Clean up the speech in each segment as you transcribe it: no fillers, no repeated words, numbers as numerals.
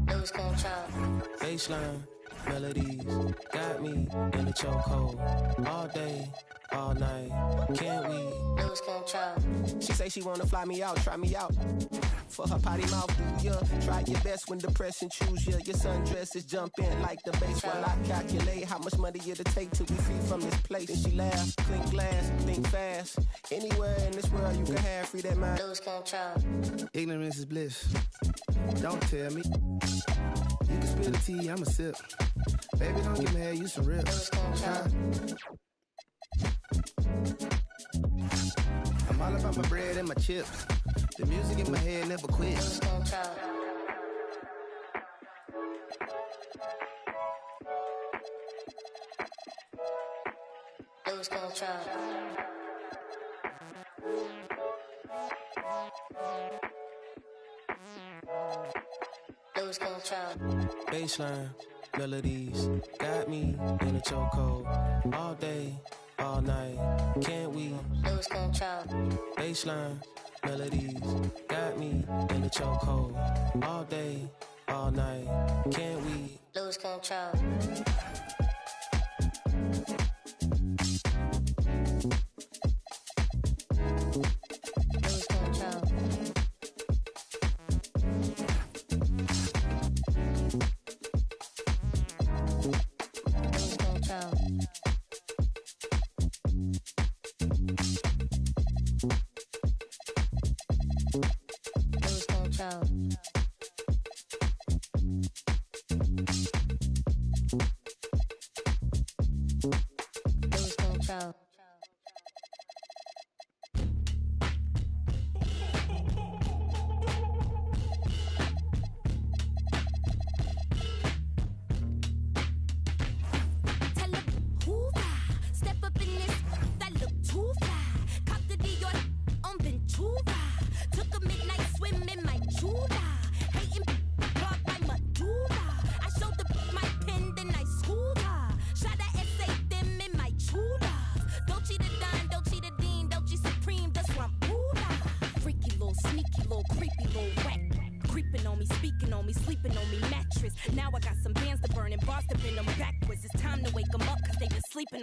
Lose control. Baseline melodies got me in a chokehold. All day, all night, can't we lose control? She say she wanna fly me out, try me out. For her potty mouth, do ya? Try your best when depression choose ya. Your sundresses jump in like the bass while I calculate how much money it'll take to be free from this place. And she laugh, clink glass, think fast. Anywhere in this world you can have free that mind. Lose control. Ignorance is bliss. Don't tell me. You can spill the tea, I'ma sip. Baby, don't get mad, you some real. Lose control. I'm all about my bread and my chips. The music in my head never quits. Lose control. Lose control. Lose control. Baseline melodies got me in a chokehold. All day, all night, can't we lose control? Baseline melodies got me in a chokehold. All day, all night, can't we lose control?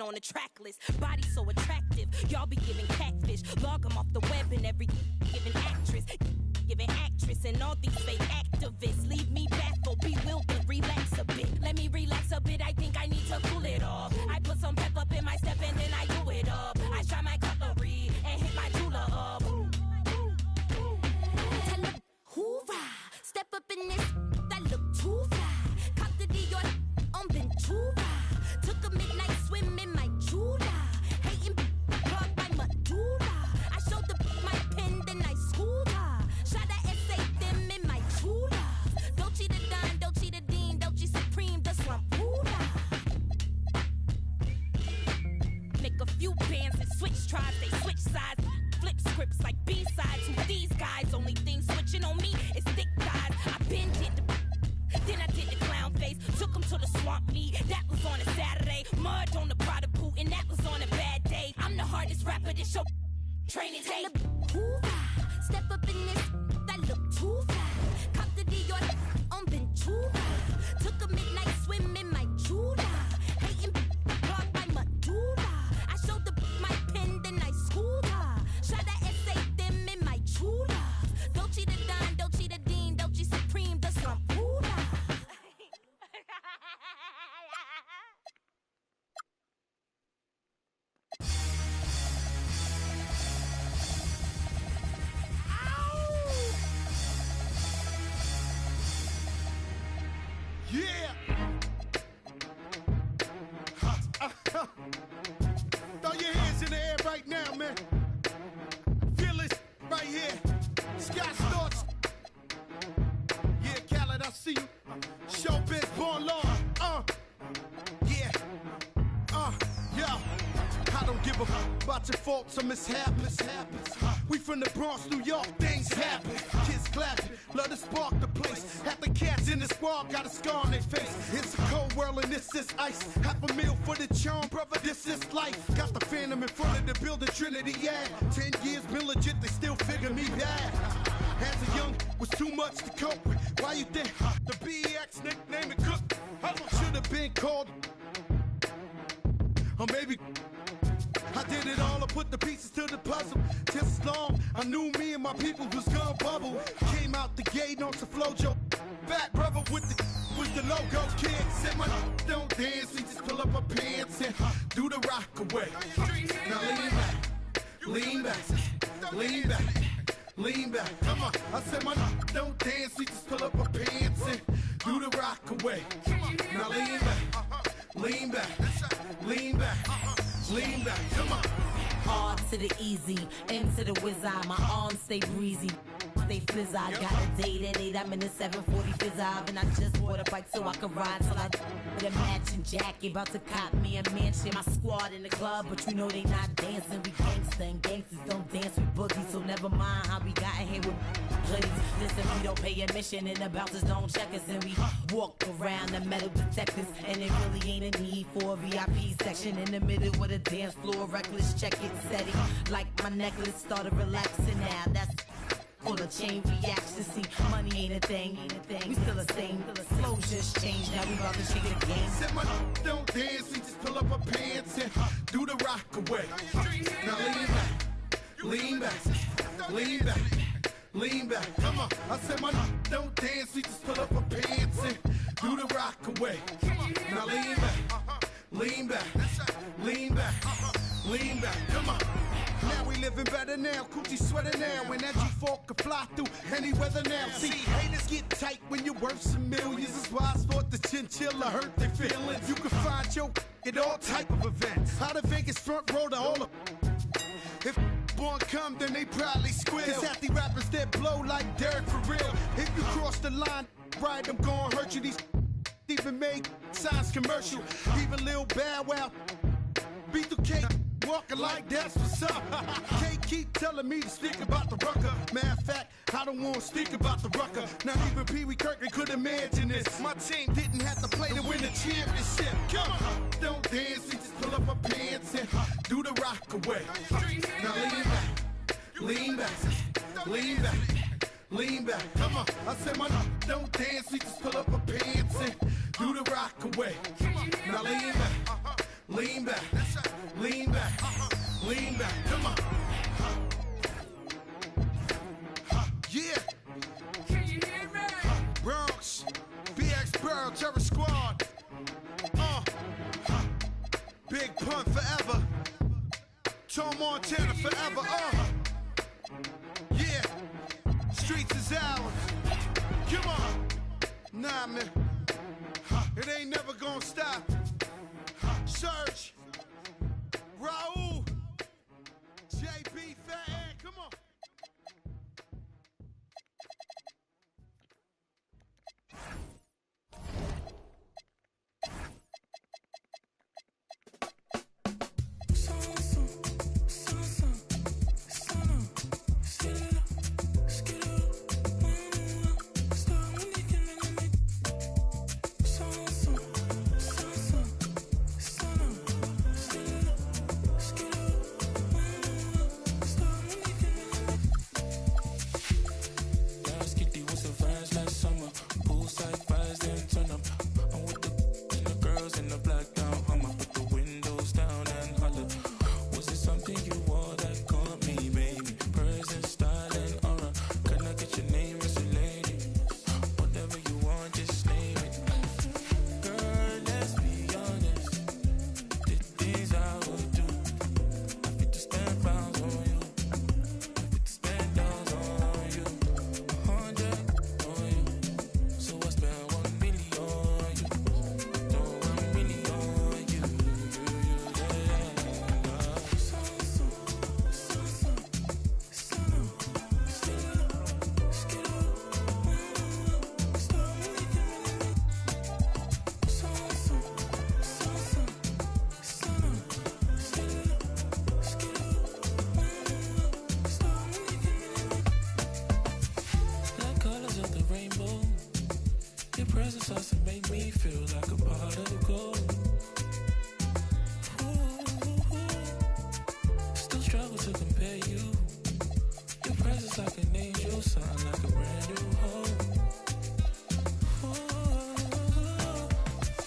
On the track list, body so attractive. Y'all be giving catfish, log them off the web and every giving actress, and all these fake activists leave me baffled, bewildered. Relax a bit, let me relax a bit. I think I need to cool it off. I put some pep up in my step and then I do it up. I shine my cutlery and hit my jeweler up. Tell them hoorah, step up in this. That look too fly. Cop the Dior on Ventura. Took a midnight swim in my Jula. Hating clogged my medulla. I showed the my pen, then I schooled her. Shot a essay them in my Jula. Dolce the Don, Dolce the Dean, Dolce Supreme, the Swampula. Make a few bands and switch tribes, they switch sides. Flip scripts like B-sides. Who these guys? Only thing switching on me is thick thighs. I been did the then I did the clown face, took him to the swamp meet. That was on a Saturday. Mud on the Prada boot, and that was on a bad day. I'm the hardest rapper this show training tape. Hoorah, step up in this, that look too fly. Cop the Dior on Ventura. Took a midnight swim in my Jula. Hating clogged my medulla. I showed the my pen, then I schooled her. Shot a essay them in my Jula. Dolce the Don, Dolce the Dean, Dolce Supreme, the Swampula. Yeah! Throw your hands in the air right now, man. Feel it right here. Scott Storch. Yeah, Khaled, I see you. Showbiz, born law. Yeah. Yeah. I don't give a fuck about your faults or mishaps. We from the Bronx, New York, things happen. Kids clapping, love to spark the place. Half the cats in the squad got a scar on their face. It's a cold world and this is ice. $500,000 for the charm, brother, this is life. Got the Phantom in front of the building, Trinity, yeah. 10 years been legit, they still figure me bad. As a young, was too much to cope with. Why you think called. Or maybe I did it all, I put the pieces to the puzzle. Just as long I knew me and my people was gonna bubble. Came out the gate on some flojo. Back brother with the logo. Kid said my don't dance, we just pull up our pants and do the rock away. Now lean back, lean back, lean back. Come on, I said my don't dance, we just pull up our pants and do the rock away. Now lean back, lean back, lean back, lean back. Come on. R to the easy, M to the wizard. My arms stay breezy. Stay fizz. I got a date at 8. I'm in the 740 fizz. And I just bought a bike so I can ride till I with a matching jacket. About to cop me a mansion. My squad in the club, but you know they not dancing. We gangsta and gangsters don't dance with boogies. So never mind how we got in here with hoodies. Listen, we don't pay admission and the bouncers don't check us. And we walk around the metal detectors. And it really ain't a need for a VIP section in the middle with a dance floor. Reckless, check it, steady. Like my necklace started relaxing now. That's for the chain reaction. See, money ain't a thing. We still the same. The flow just changed. Now we about to shake the game. Said my don't dance, we just pull up our pants and do the rock away. Now lean back, lean back, lean back. Come on, I said my don't dance, we just pull up our pants and do the rock away. Now lean back, lean back, lean back, lean back. Come on. Now we living better now, coochie sweater now, and that G4 can fly through any weather now. See, haters get tight when you're worth some millions. That's why I thought the chinchilla hurt their feelings. You can find your at all type of events. Out of Vegas front row to all of. If born come, then they probably squeal. Cause half the rappers that blow like Derek for real. If you cross the line, right, I'm gonna hurt you. These even make signs commercial. Even Lil Bow Wow B2K walking like that's what's up. Can't keep telling me to speak about the rucker. Matter of fact, I don't want to speak about the rucker. Not even Pee Wee Kirkland could imagine this. My team didn't have to play to win the championship. Come on, don't dance, we just pull up our pants and do the rock away. Now lean back, lean back, lean back. Come on, I said my don't dance, we just pull up our pants and do the rock away. Now lean back, lean back, lean back, lean back. Come on. Yeah. Bronx, BX Burrow, Terror Squad. Big Pun forever. Tom Montana forever. Yeah. Streets is ours. Come on. Nah, man. It ain't never gonna stop. Search. Raul. JB Fat Ed. Come on.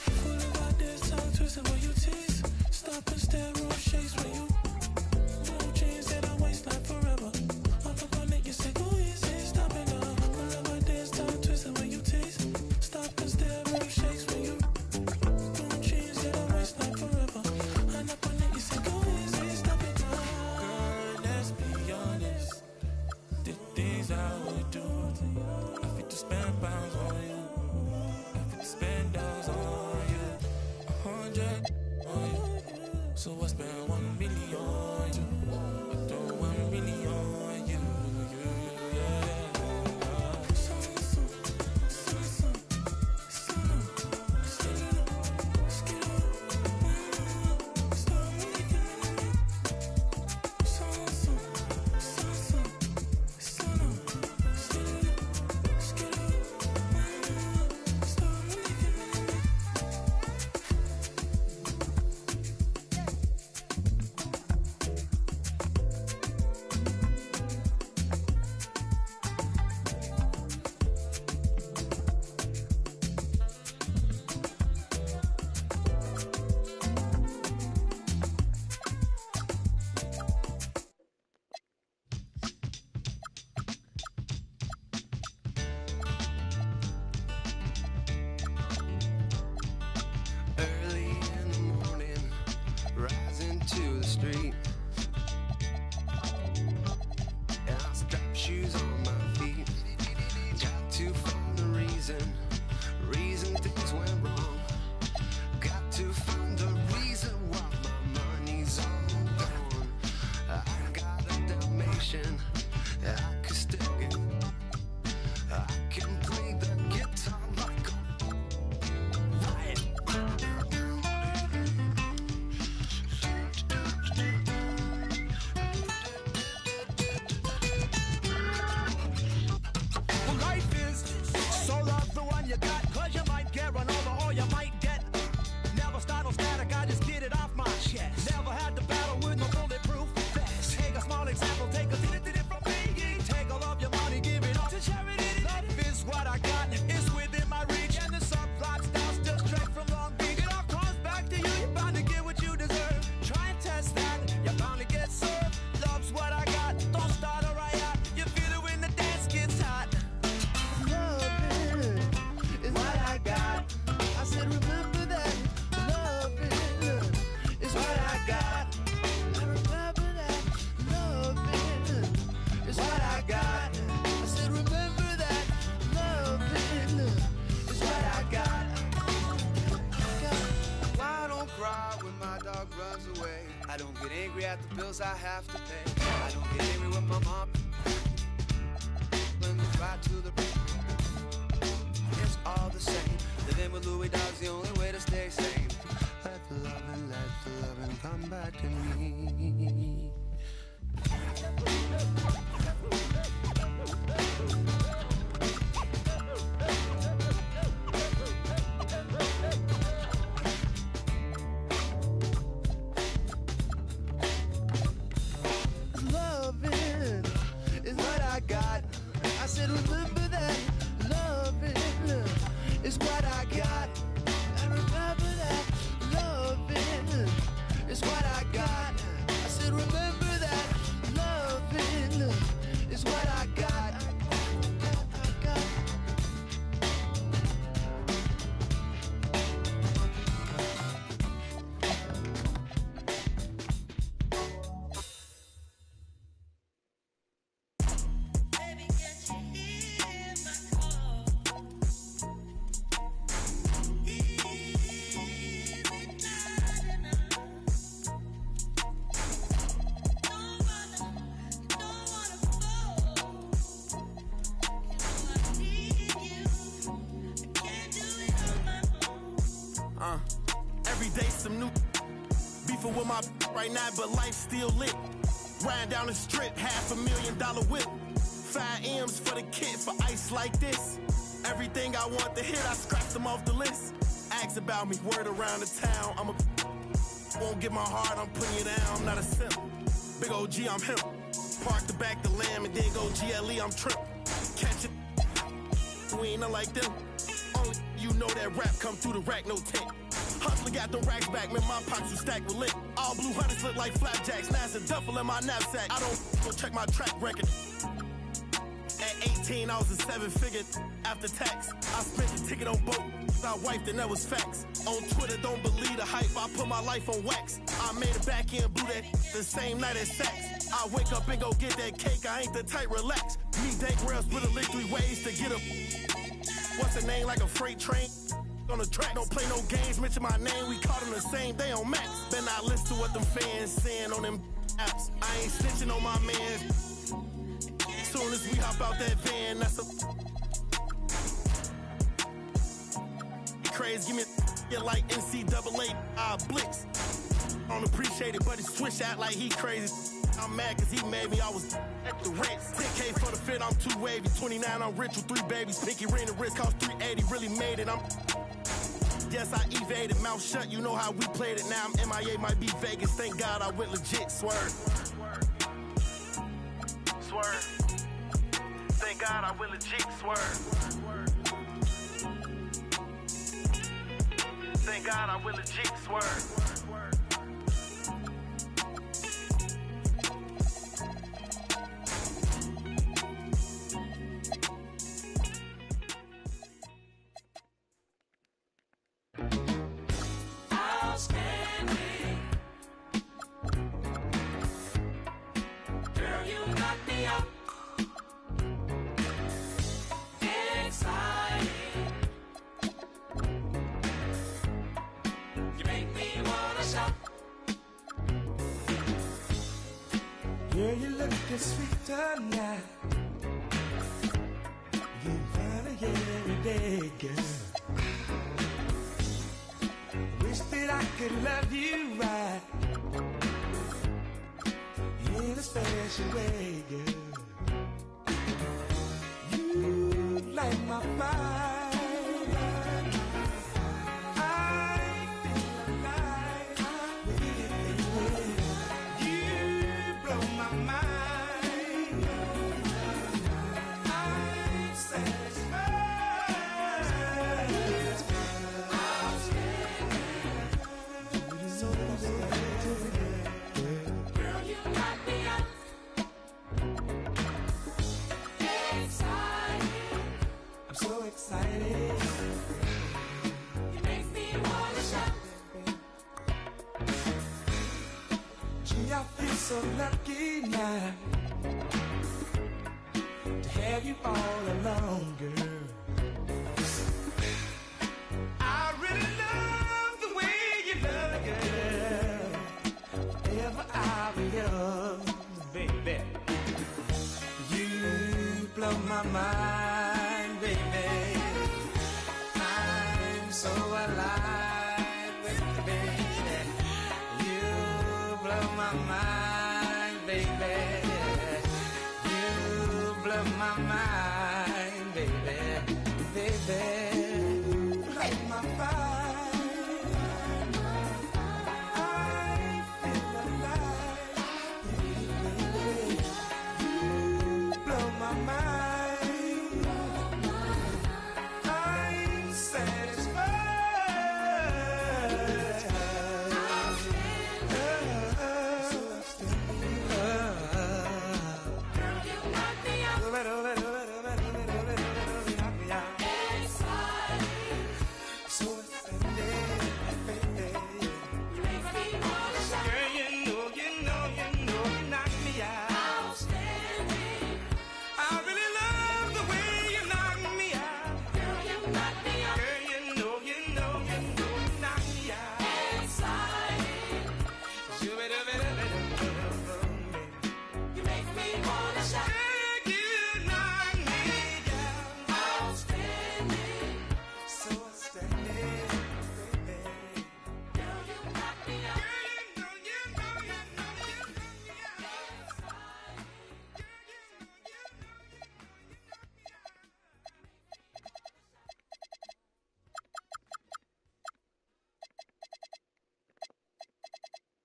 Full of ideas. angry at the bills I have to pay. I don't get angry with my mom. When it's right to the it's all the same. Living with Louis Dog's the only way to stay sane. Let the loving come back to me. Loving is what I got. I said remember that. Loving is what I got. I remember that. Loving is what I got. I said remember that. Loving is what I got. Every day some new beefing with my right now, but life still lit. Riding down the strip, $500,000 whip. 5 M's for the kid for ice like this. Everything I want to hit, I scratched them off the list. Ask about me, word around the town. I'm a won't get my heart, I'm putting you down. I'm not a simp. Big OG, I'm him. Park the back the lamb and then go GLE, I'm trip. Catch it. We ain't nothing like them. Only you know that rap come through the rack, no tape. Hustler got them racks back, man, my pockets was stacked with lit. All blue hunters look like flapjacks, now it's a duffel in my knapsack. I don't go check my track record. At 18, I was a 7-figure after tax. I spent the ticket on boat, I wiped and that was facts. On Twitter, don't believe the hype, I put my life on wax. I made a back end, blew that the same night as sex. I wake up and go get that cake, I ain't the type, relax. Me, Dake Rails, split a lick 3 ways to get a what's the name, like a freight train? On the track, don't play no games, mention my name, we caught them the same day on Max. Better not listen to what them fans saying on them apps. I ain't snitching on my man. Soon as we hop out that van, that's a crazy, give me a like NCAA blitz. I don't appreciate it, but he switch out like he crazy. I'm mad cause he made me, I was at the Ritz. 10K for the fit, I'm too wavy. 29, I'm rich with 3 babies. Pinky ring, the wrist cost 380, really made it. Yes, I evaded, mouth shut, you know how we played it. Now I'm MIA, might be Vegas, thank God I went legit, swerve. Swerve. Thank God I went legit, swerve. Thank God I went legit, swerve. Girl, you lookin' sweet tonight. You find every day, girl. Wish that I could love you right in a special way, girl. You light my fire. So lucky now to have you all along, girl. I really love the way you love, girl. Whatever I my mind, baby. I'm so alive, baby. You blow my mind, baby. You blow my mind, baby. Baby, light my fire. I feel alive. You blow my mind. I'm satisfied.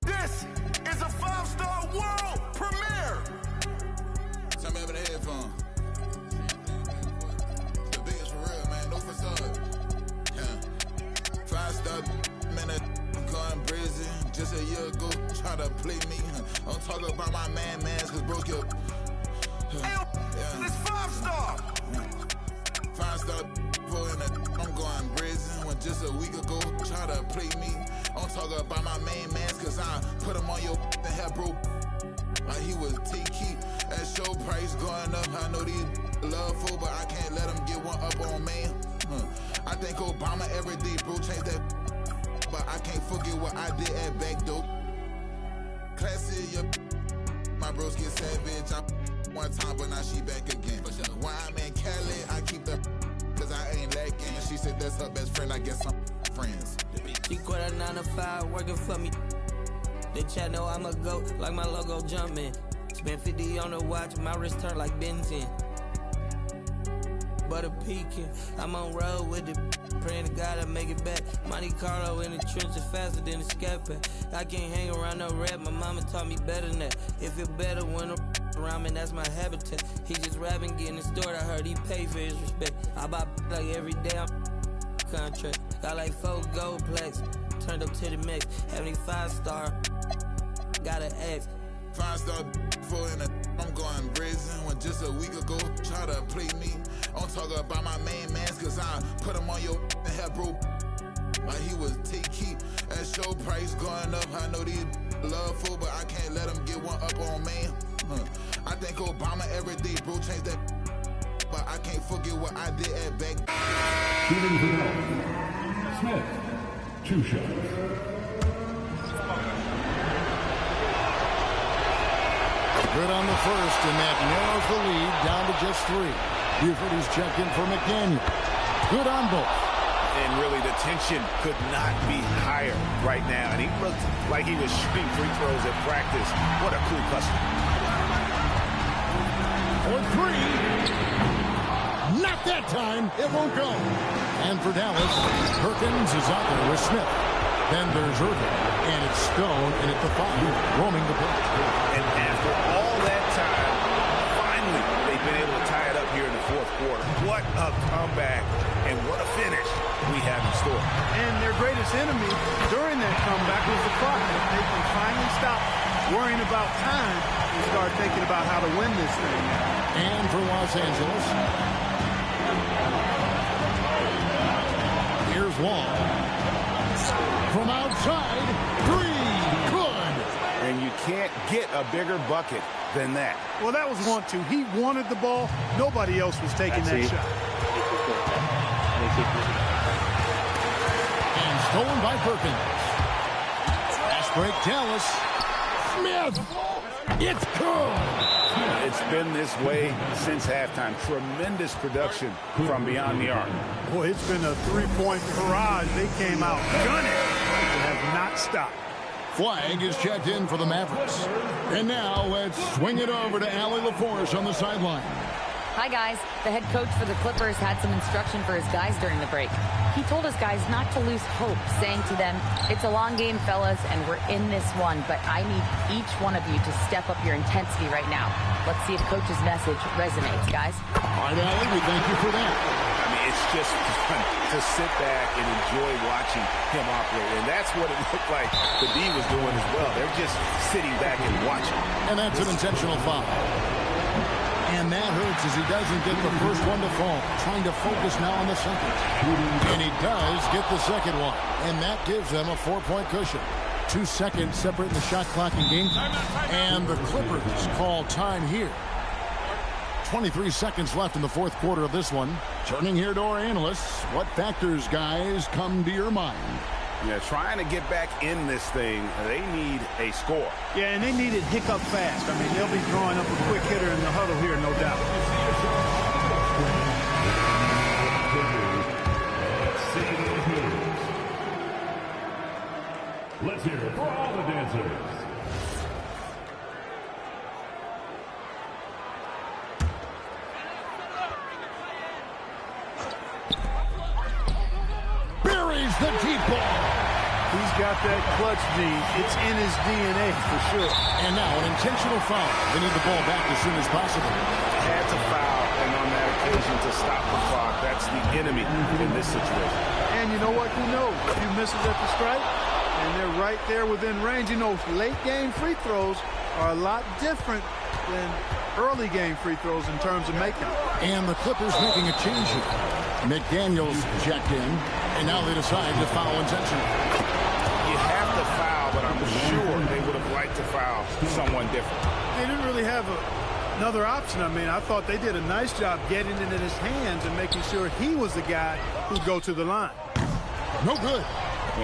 This is a 5-star world premiere. Tell me over the headphone. The biggest for real, man. No facade. Yeah. 5-star, man. I'm going crazy. Just a year ago, try to play me. I'm talking about my mans, cause bro kept. Hey, this 5-star. 5-star for in the. I'm going brazen. When just a week ago, try to play me. I'm talking about my mans, cause I put him on your and have bro. Like he was T-Key. That show price going up. I know these love for, but I can't let them get one up on man. I think Obama every day, bro, changed that. But I can't forget what I did at back dope. Classy, yeah. My bros get savage. I one time, but now she back again. When I'm in Cali, I keep the cause I ain't lacking. She said that's her best friend. I guess I'm friends. She quit her 9 to 5 working for me. They chat know I'm a goat, like my logo jumping. Spent 50 on the watch, my wrist turned like benzene. Butter peeking, I'm on road with it. Praying to God I make it back. Monte Carlo in the trenches faster than a scat pack. I can't hang around no rap, my mama taught me better than that. It feel better when around me, that's my habitat. He just rapping, getting distorted, I heard he pay for his respect. I buy like every day, I'm contract. Got like 4 gold plaques, turned up to the max. Having 5-star, gotta ask. 5-star for in the. I'm going brazen. When just a week ago, try to play me. I'm talking about my mans, cause I put him on your and have bro. Like he was T-Key. That show price going up. I know these love for, but I can't let them get one up on man. I think Obama every day, bro, changed that. But I can't forget what I did at back. Shooting for goal. Smith, 2 shots. Good on the first, and that narrows the lead down to just 3. Buford is checked in for McDaniel. Good on both. And really, the tension could not be higher right now. And he looked like he was shooting free throws at practice. What a cool customer. For 3. Not that time. It won't go. And for Dallas, Perkins is out there with Smith. Then there's Irving. And it's Stone in at the 5, roaming the pitch. And after all that time, finally, they've been able to tie it up here in the 4th quarter. What a comeback and what a finish we have in store. And their greatest enemy during that comeback was the clock. If they can finally stop worrying about time and start thinking about how to win this thing. And for Los Angeles, here's Wong. From outside, 3, good. And you can't get a bigger bucket than that. Well, that was 1-2. He wanted the ball. Nobody else was taking that shot. And stolen by Perkins. Fast break, Dallas. Smith. It's good. It's been this way since halftime. Tremendous production from beyond the arc. Boy, it's been a three-point barrage. They came out gunning. They have not stopped. Flagg is checked in for the Mavericks. And now let's swing it over to Allie LaForce on the sideline. Hi, guys. The head coach for the Clippers had some instruction for his guys during the break. He told his guys not to lose hope, saying to them, it's a long game, fellas, and we're in this one, but I need each one of you to step up your intensity right now. Let's see if coach's message resonates, guys. All right, Allie, we thank you for that. I mean, it's just fun to sit back and enjoy watching him operate, and that's what it looked like the D was doing as well. They're just sitting back and watching. And that's an intentional foul. And that hurts as he doesn't get the first one to fall. Trying to focus now on the second. And he does get the second one. And that gives them a 4-point cushion. 2 seconds separating the shot clock and game time. And the Clippers call time here. 23 seconds left in the fourth quarter of this one. Turning here to our analysts. What factors, guys, come to your mind? Yeah, trying to get back in this thing, they need a score. Yeah, and they need it hiccup fast. I mean, they'll be drawing up a quick hitter in the huddle here, no doubt. Let's hear it for all the dancers. Buries the deep ball. He's got that clutch gene. It's in his DNA for sure. And now an intentional foul. They need the ball back as soon as possible. Had to foul, and on that occasion to stop the clock. That's the enemy in this situation. And you know what? Who knows? A few misses at the stripe, and they're right there within range. You know, late game free throws are a lot different than early game free throws in terms of making them. And the Clippers making a change here. McDaniels checked in, and now they decide to foul intentionally. You have to foul, but I'm sure they would have liked to foul someone different. They didn't really have another option. I mean, I thought they did a nice job getting it in his hands and making sure he was the guy who'd go to the line. No good.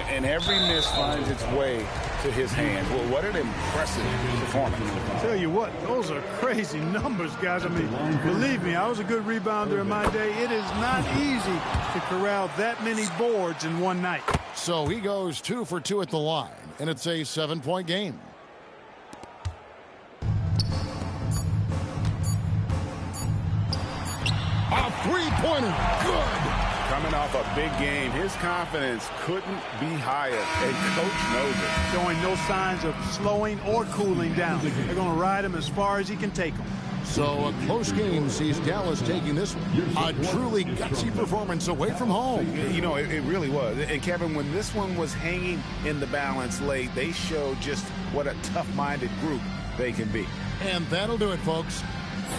And every miss finds its way to his hand. Well, what an impressive performance. I'll tell you what, those are crazy numbers, guys. I mean, believe me, I was a good rebounder in my day. It is not easy to corral that many boards in one night. So he goes 2 for 2 at the line, and it's a 7-point game. A three-pointer, good. Coming off a big game, his confidence couldn't be higher, and coach knows it. Showing no signs of slowing or cooling down. They're going to ride him as far as he can take him. So a close game sees Dallas taking this one. A truly gutsy performance away from home. You know, it really was. And Kevin, when this one was hanging in the balance late, they showed just what a tough-minded group they can be. And that'll do it, folks.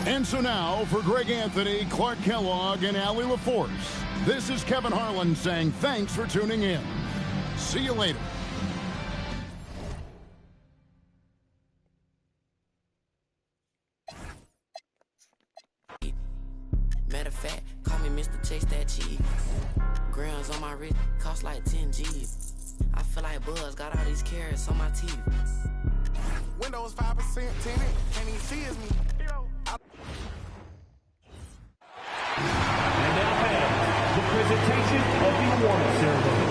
And so now, for Greg Anthony, Clark Kellogg, and Allie LaForce, this is Kevin Harlan saying thanks for tuning in. See you later. Matter of fact, call me Mr. Chase That Cheese. Grams on my wrist, cost like 10 G's. I feel like Buzz got all these carrots on my teeth. Windows 5% tinted, can't even see it's me. And now have the presentation of the award ceremony.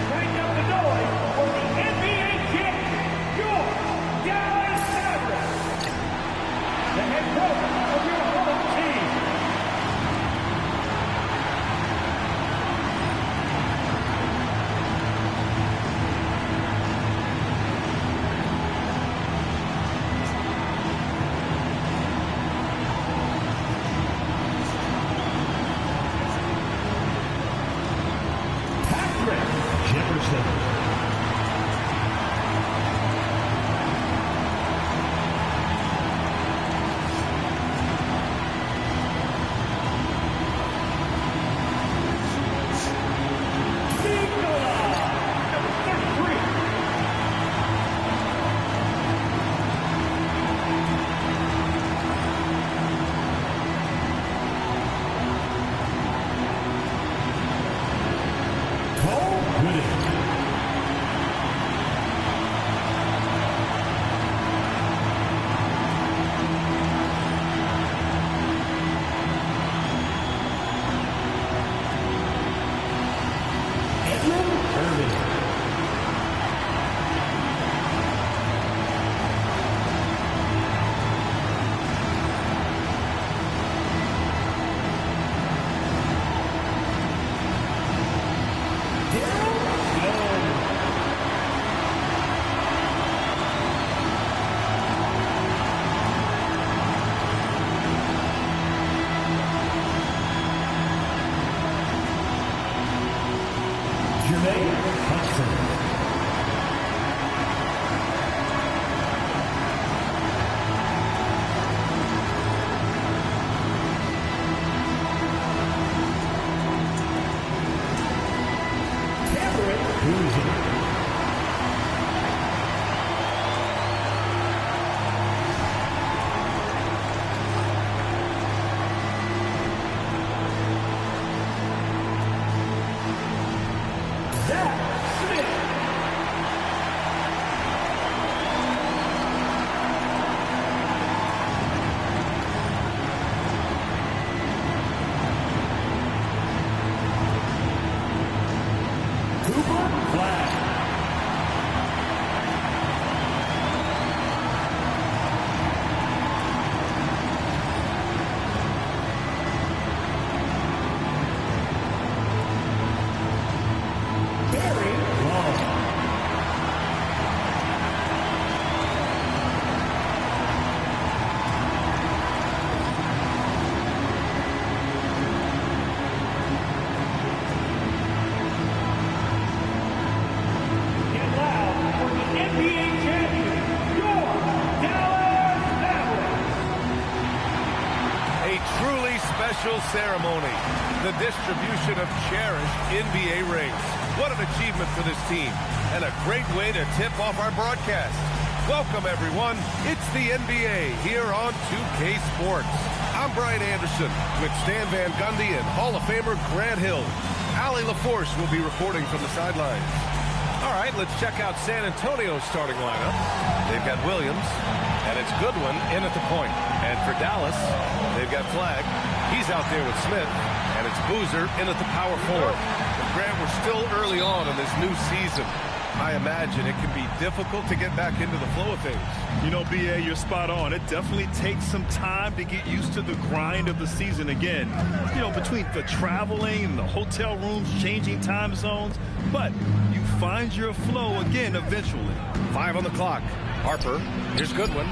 Bring up the noise for the NBA champion, your Dallas Mavericks. The head coach of your home team. Ceremony, the distribution of cherished NBA rings. What an achievement for this team, and a great way to tip off our broadcast. Welcome, everyone. It's the NBA here on 2K Sports. I'm Brian Anderson with Stan Van Gundy and Hall of Famer Grant Hill. Allie LaForce will be reporting from the sidelines. All right, let's check out San Antonio's starting lineup. They've got Williams, and it's Goodwin in at the point. And for Dallas, they've got Flagg. He's out there with Smith, and it's Boozer in at the power forward. Grant, we're still early on in this new season. I imagine it can be difficult to get back into the flow of things. You know, B.A., you're spot on. It definitely takes some time to get used to the grind of the season again. You know, between the traveling and the hotel rooms, changing time zones. But you find your flow again eventually. 5 on the clock. Harper, here's Goodwin.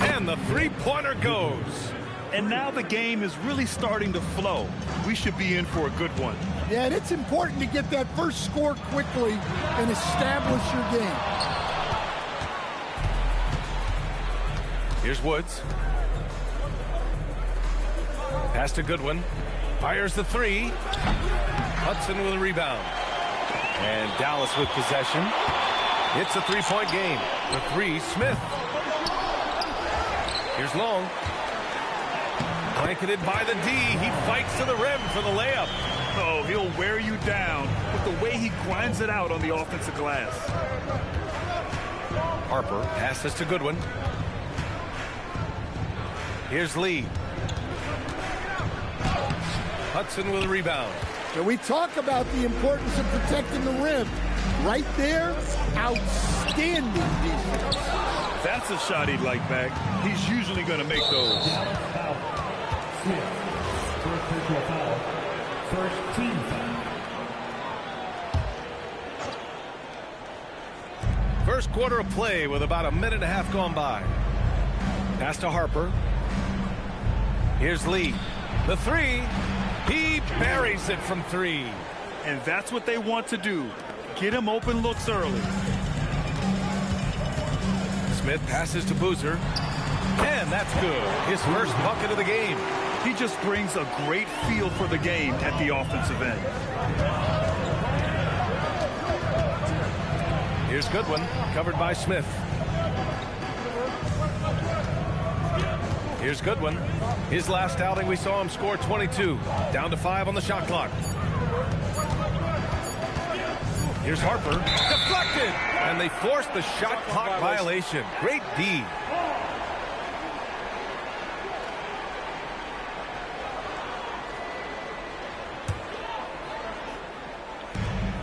And the three-pointer goes. And now the game is really starting to flow. We should be in for a good one. Yeah, and it's important to get that first score quickly and establish your game. Here's Woods. Pass to Goodwin. Fires the three. Hudson with a rebound. And Dallas with possession. It's a three-point game. The three, Smith. Here's Long. Blanketed by the D. He fights to the rim for the layup. Oh, he'll wear you down with the way he grinds it out on the offensive glass. Harper passes to Goodwin. Here's Lee. Hudson with a rebound. So we talk about the importance of protecting the rim. Right there, outstanding defense. That's a shot he'd like back. He's usually going to make those. First personal foul. First team foul. First quarter of play with about a minute and a half gone by. Pass to Harper. Here's Lee. The three. He buries it from three. And that's what they want to do. Get him open looks early. Smith passes to Boozer. And that's good. His first bucket of the game. He just brings a great feel for the game at the offensive end. Here's Goodwin, covered by Smith. Here's Goodwin. His last outing, we saw him score 22. Down to 5 on the shot clock. Here's Harper. Deflected! And they forced the shot clock violation. Great D.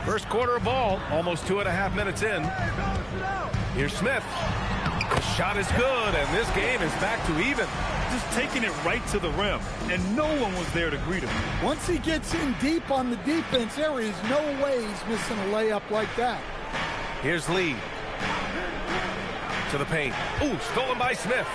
First quarter of ball, almost 2.5 minutes in. Here's Smith. The shot is good, and this game is back to even. Just taking it right to the rim, and no one was there to greet him. Once he gets in deep on the defense, there is no way he's missing a layup like that. Here's Lee. To the paint. Ooh, stolen by Smith.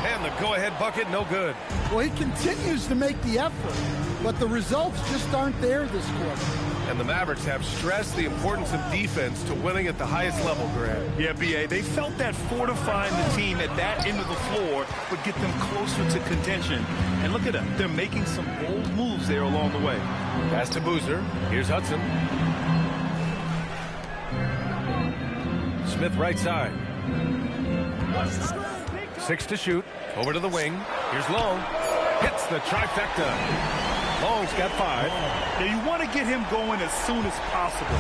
And the go-ahead bucket, no good. Well, he continues to make the effort, but the results just aren't there this quarter. And the Mavericks have stressed the importance of defense to winning at the highest level, Grant. Yeah, B.A., they felt that fortifying the team at that end of the floor would get them closer to contention. And look at them. They're making some bold moves there along the way. Pass to Boozer. Here's Hudson. Smith right side. 6 to shoot. Over to the wing. Here's Long. Hits the trifecta. Long's got 5. Yeah, you want to get him going as soon as possible.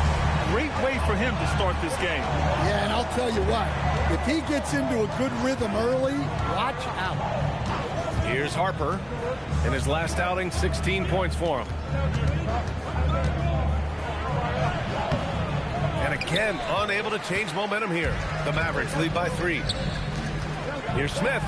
Great way for him to start this game. Yeah, and I'll tell you what. If he gets into a good rhythm early, watch out. Here's Harper. In his last outing, 16 points for him. And again, unable to change momentum here. The Mavericks lead by 3. Here's Smith.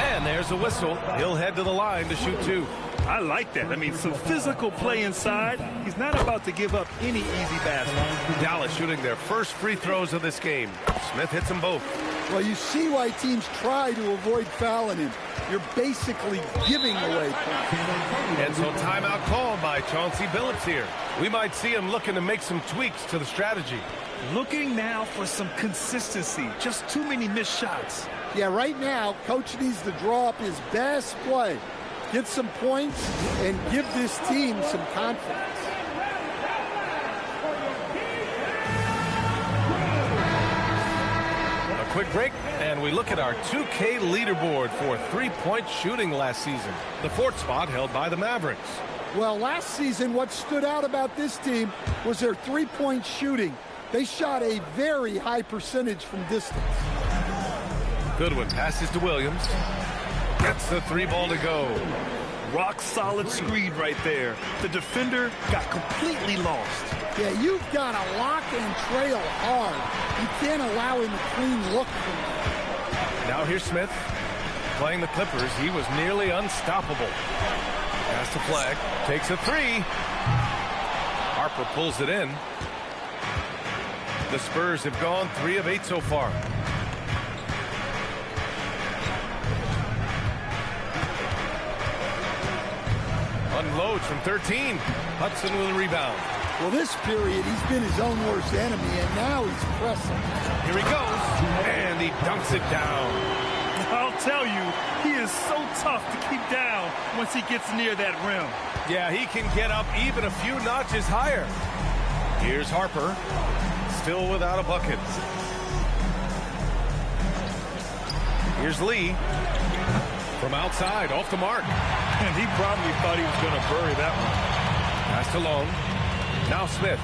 And there's a whistle. He'll head to the line to shoot 2. I like that. I mean, some physical play inside. He's not about to give up any easy baskets. Dallas shooting their first free throws of this game. Smith hits them both. Well, you see why teams try to avoid fouling him. You're basically giving away points. And so timeout called by Chauncey Billups here. We might see him looking to make some tweaks to the strategy. Looking now for some consistency. Just too many missed shots. Yeah, right now, Coach needs to draw up his best play. Get some points and give this team some confidence. A quick break, and we look at our 2K leaderboard for three-point shooting last season. The 4th spot held by the Mavericks. Well, last season, what stood out about this team was their three-point shooting. They shot a very high percentage from distance. Goodwin passes to Williams. Gets the 3-ball to go. Rock solid screen right there. The defender got completely lost. Yeah, you've got to lock and trail hard. You can't allow him a clean look from that. Now here's Smith. Playing the Clippers, he was nearly unstoppable. Pass to Flagg. Takes a 3. Harper pulls it in. The Spurs have gone 3 of 8 so far. Unloads from 13. Hudson with a rebound. Well, this period, he's been his own worst enemy, and now he's pressing. Here he goes, and he dunks it down. I'll tell you, he is so tough to keep down once he gets near that rim. Yeah, he can get up even a few notches higher. Here's Harper, still without a bucket. Here's Lee. From outside, off the mark. And he probably thought he was going to bury that one. Pass to Long. Now Smith.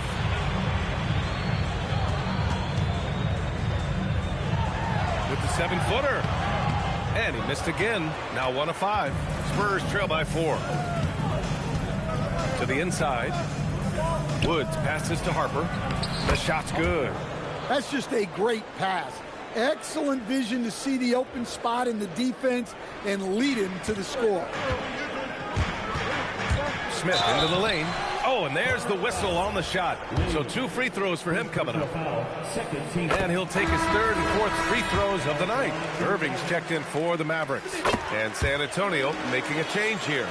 With the 7-footer. And he missed again. Now 1 of 5. Spurs trail by 4. To the inside. Woods passes to Harper. The shot's good. That's just a great pass. Excellent vision to see the open spot in the defense and lead him to the score. Smith into the lane. Oh, and there's the whistle on the shot. So 2 free throws for him coming up. And he'll take his 3rd and 4th free throws of the night. Irving's checked in for the Mavericks. And San Antonio making a change here.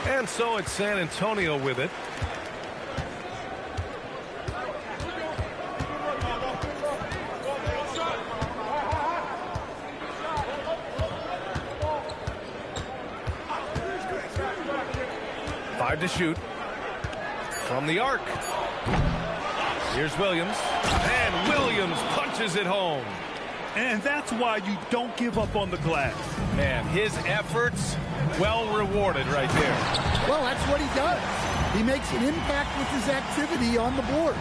And so it's San Antonio with it. To shoot from the arc. Here's Williams, and Williams punches it home. And that's why you don't give up on the glass. Man, his efforts well rewarded right there. Well, that's what he does. He makes an impact with his activity on the board.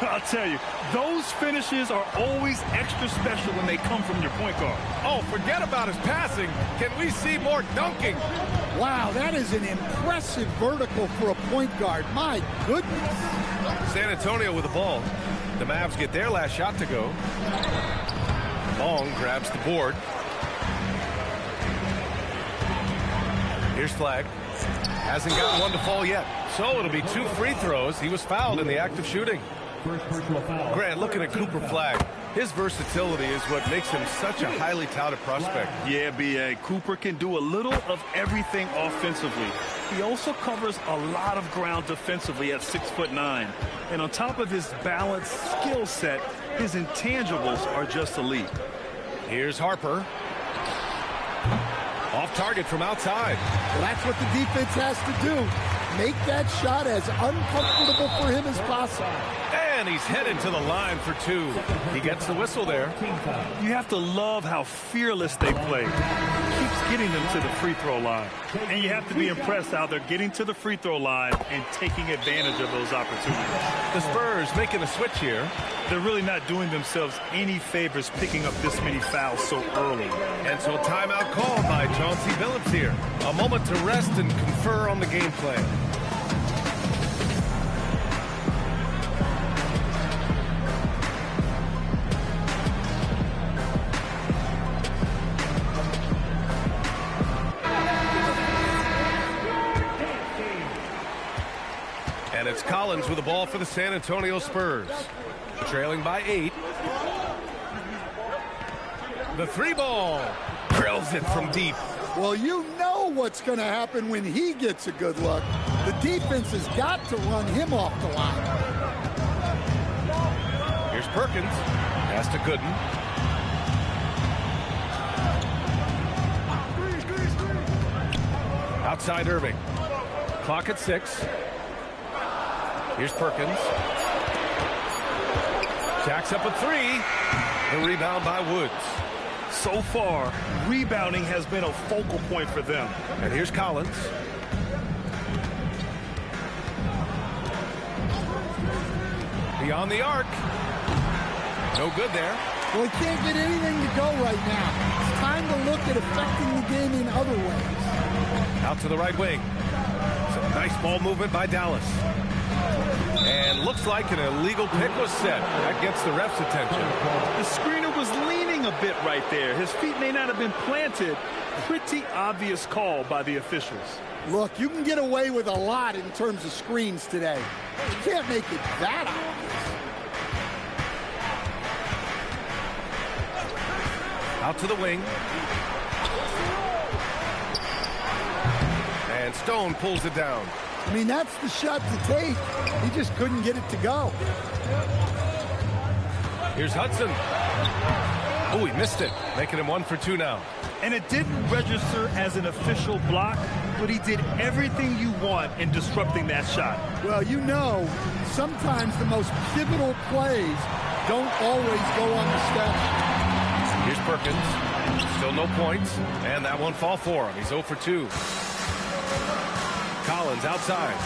I'll tell you, those finishes are always extra special when they come from your point guard. Oh, forget about his passing. Can we see more dunking? Wow, that is an impressive vertical for a point guard. My goodness. San Antonio with the ball. The Mavs get their last shot to go. Long grabs the board. Here's Flagg. Hasn't gotten one to fall yet. So it'll be 2 free throws. He was fouled in the act of shooting. First personal foul. Grant, looking at Cooper Flagg. His versatility is what makes him such a highly touted prospect. Yeah, B.A. Cooper can do a little of everything offensively. He also covers a lot of ground defensively at 6'9". And on top of his balanced skill set, his intangibles are just elite. Here's Harper. Off target from outside. Well, that's what the defense has to do. Make that shot as uncomfortable for him as possible. And he's headed to the line for two. He gets the whistle there. You have to love how fearless they play. Keeps getting them to the free throw line. And you have to be impressed how they're getting to the free throw line and taking advantage of those opportunities. The Spurs making a switch here. They're really not doing themselves any favors picking up this many fouls so early. And so a timeout called by Chauncey Billups here. A moment to rest and confer on the game plan. And it's Collins with the ball for the San Antonio Spurs. Trailing by 8. The three ball. Drills it from deep. Well, you know what's going to happen when he gets a good look. The defense has got to run him off the line. Here's Perkins. Pass to Gooden. Outside Irving. Clock at 6. Here's Perkins. Jacks up a 3. The rebound by Woods. So far, rebounding has been a focal point for them. And here's Collins. Beyond the arc. No good there. Well, he can't get anything to go right now. It's time to look at affecting the game in other ways. Out to the right wing. Some nice ball movement by Dallas. And looks like an illegal pick was set. That gets the ref's attention. The screener was leaning a bit right there. His feet may not have been planted. Pretty obvious call by the officials. Look, you can get away with a lot in terms of screens today. You can't make it that obvious. Out to the wing. And Stone pulls it down. I mean, that's the shot to take. He just couldn't get it to go. Here's Hudson. Oh, he missed it, making him 1 for 2 now. And it didn't register as an official block, but he did everything you want in disrupting that shot. Well, you know, sometimes the most pivotal plays don't always go on the step. Here's Perkins. Still no points, and that won't fall for him. He's 0 for 2. Collins outside.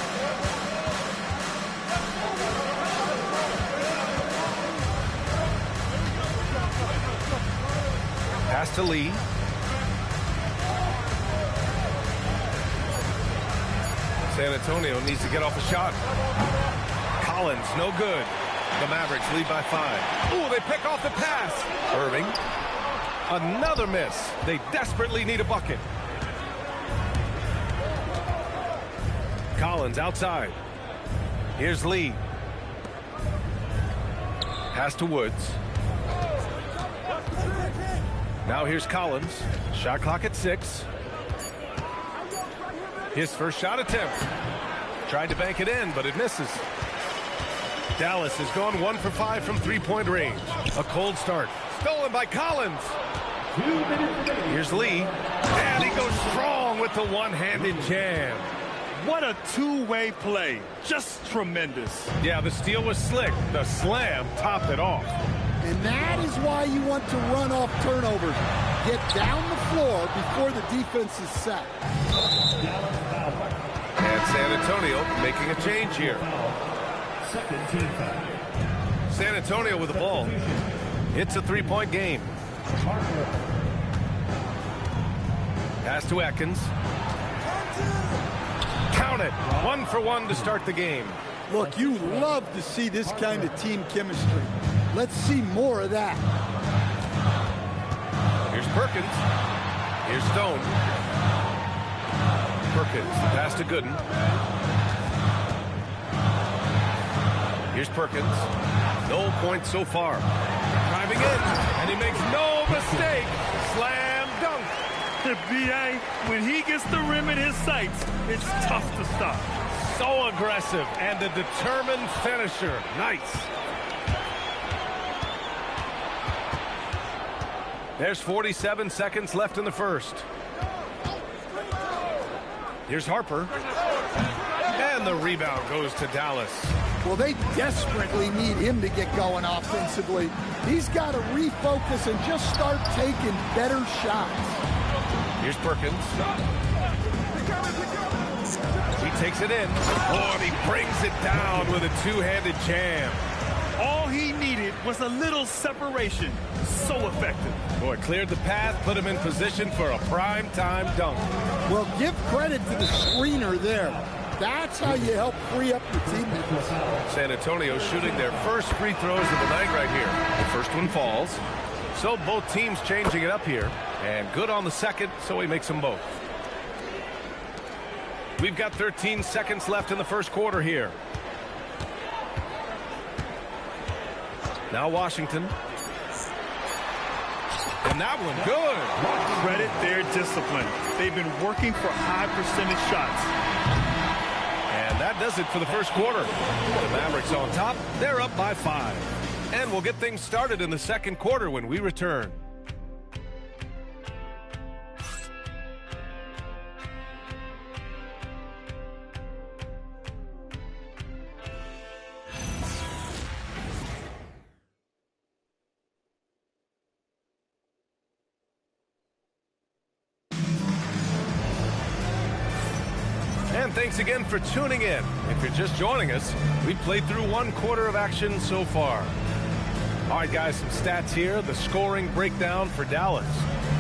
Pass to Lee. San Antonio needs to get off a shot. Collins, no good. The Mavericks lead by 5. Ooh, they pick off the pass. Irving. Another miss. They desperately need a bucket. Collins outside. Here's Lee. Pass to Woods. Now here's Collins. Shot clock at 6. His first shot attempt. Tried to bank it in, but it misses. Dallas has gone 1 for 5 from three-point range. A cold start. Stolen by Collins. Here's Lee. And he goes strong with the one-handed jam. What a two-way play. Just tremendous. Yeah, the steal was slick. The slam topped it off. And that is why you want to run off turnovers. Get down the floor before the defense is set. And San Antonio making a change here. San Antonio with the ball. It's a three-point game. Pass to Atkins. Count it. 1 for 1 to start the game. Look, you love to see this kind of team chemistry. Let's see more of that. Here's Perkins. Here's Stone. Perkins. Pass to Gooden. Here's Perkins. No points so far. Driving in, and he makes no mistake. Slam dunk. B.A., when he gets the rim in his sights, it's tough to stop. So aggressive and a determined finisher. Nice. There's 47 seconds left in the first. Here's Harper. And the rebound goes to Dallas. Well, they desperately need him to get going offensively. He's got to refocus and just start taking better shots. Here's Perkins. He takes it in. Oh, and he brings it down with a two-handed jam. All he needed was a little separation. So effective. Boy, cleared the path, put him in position for a prime-time dunk. Well, give credit to the screener there. That's how you help free up your teammates. San Antonio shooting their first free throws of the night right here. The first one falls. So both teams changing it up here. And good on the second, so he makes them both. We've got 13 seconds left in the first quarter here. Now Washington. And that one good. Credit their discipline. They've been working for high percentage shots. And that does it for the first quarter. The Mavericks on top. They're up by 5. And we'll get things started in the second quarter when we return. And thanks again for tuning in. If you're just joining us, we've played through one quarter of action so far. All right, guys, some stats here. The scoring breakdown for Dallas.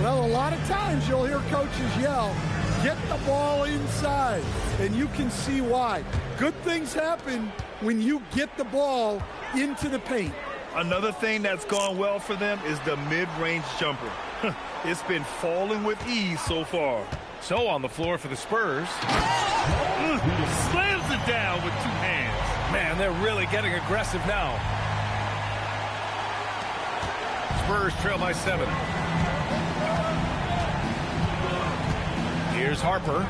Well, a lot of times you'll hear coaches yell, get the ball inside, and you can see why. Good things happen when you get the ball into the paint. Another thing that's gone well for them is the mid-range jumper. It's been falling with ease so far. So on the floor for the Spurs. Slams it down with two hands. Man, they're really getting aggressive now. Spurs trail by 7. Here's Harper.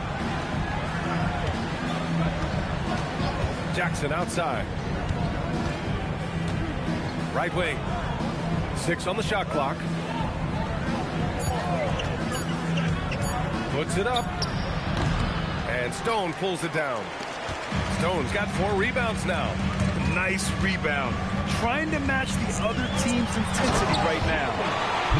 Jackson outside. Right wing. 6 on the shot clock. Puts it up. And Stone pulls it down. Stone's got 4 rebounds now. Nice rebound. Trying to match the other team's intensity right now.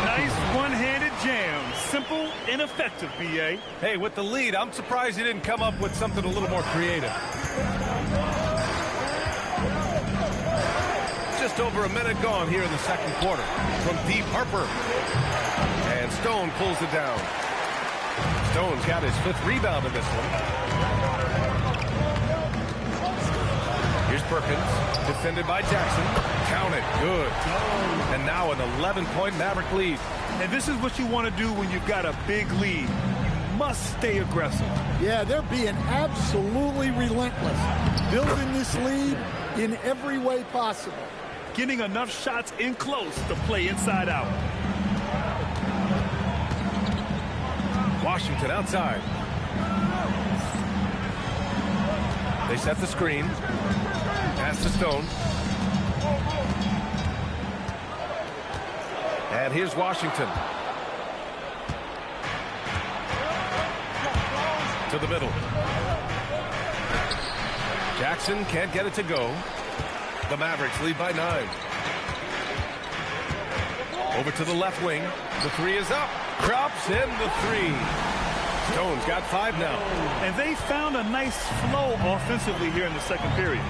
Nice one-handed jam. Simple and effective, B.A. Hey, with the lead, I'm surprised he didn't come up with something a little more creative. Just over a minute gone here in the second quarter. From deep, Harper. And Stone pulls it down. Stone's got his 5th rebound in this one. Here's Perkins, defended by Jackson. Count it, good. And now an 11-point Maverick lead. And this is what you want to do when you've got a big lead. You must stay aggressive. Yeah, they're being absolutely relentless. Building this lead in every way possible. Getting enough shots in close to play inside out. Washington outside. They set the screen. Pass to Stone. And here's Washington. To the middle. Jackson can't get it to go. The Mavericks lead by 9. Over to the left wing. The 3 is up. Drops in the 3. Stone's got 5 now. And they found a nice flow offensively here in the second period.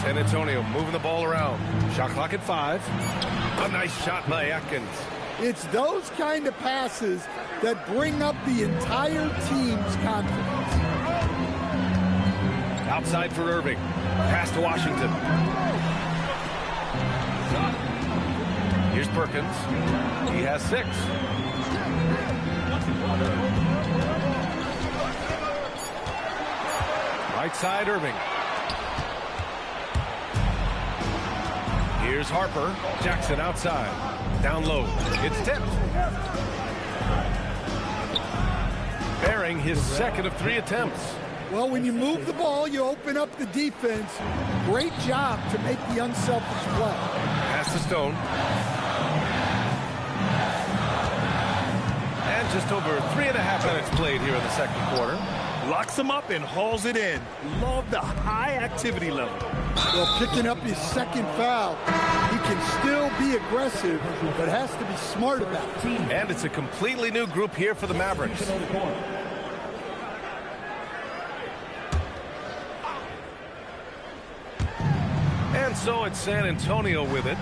San Antonio moving the ball around. Shot clock at 5. A nice shot by Atkins. It's those kind of passes that bring up the entire team's confidence. Outside for Irving. Pass to Washington. Here's Perkins. He has 6. Right side, Irving. Here's Harper. Jackson outside. Down low. It's tipped. Bearing his second of 3 attempts. Well, when you move the ball, you open up the defense. Great job to make the unselfish play. Pass to Stone. And just over 3.5 minutes played here in the second quarter. Locks him up and hauls it in. Love the high activity level. Well, picking up his second foul, he can still be aggressive, but has to be smart about it. And it's a completely new group here for the Mavericks. And so it's San Antonio with it,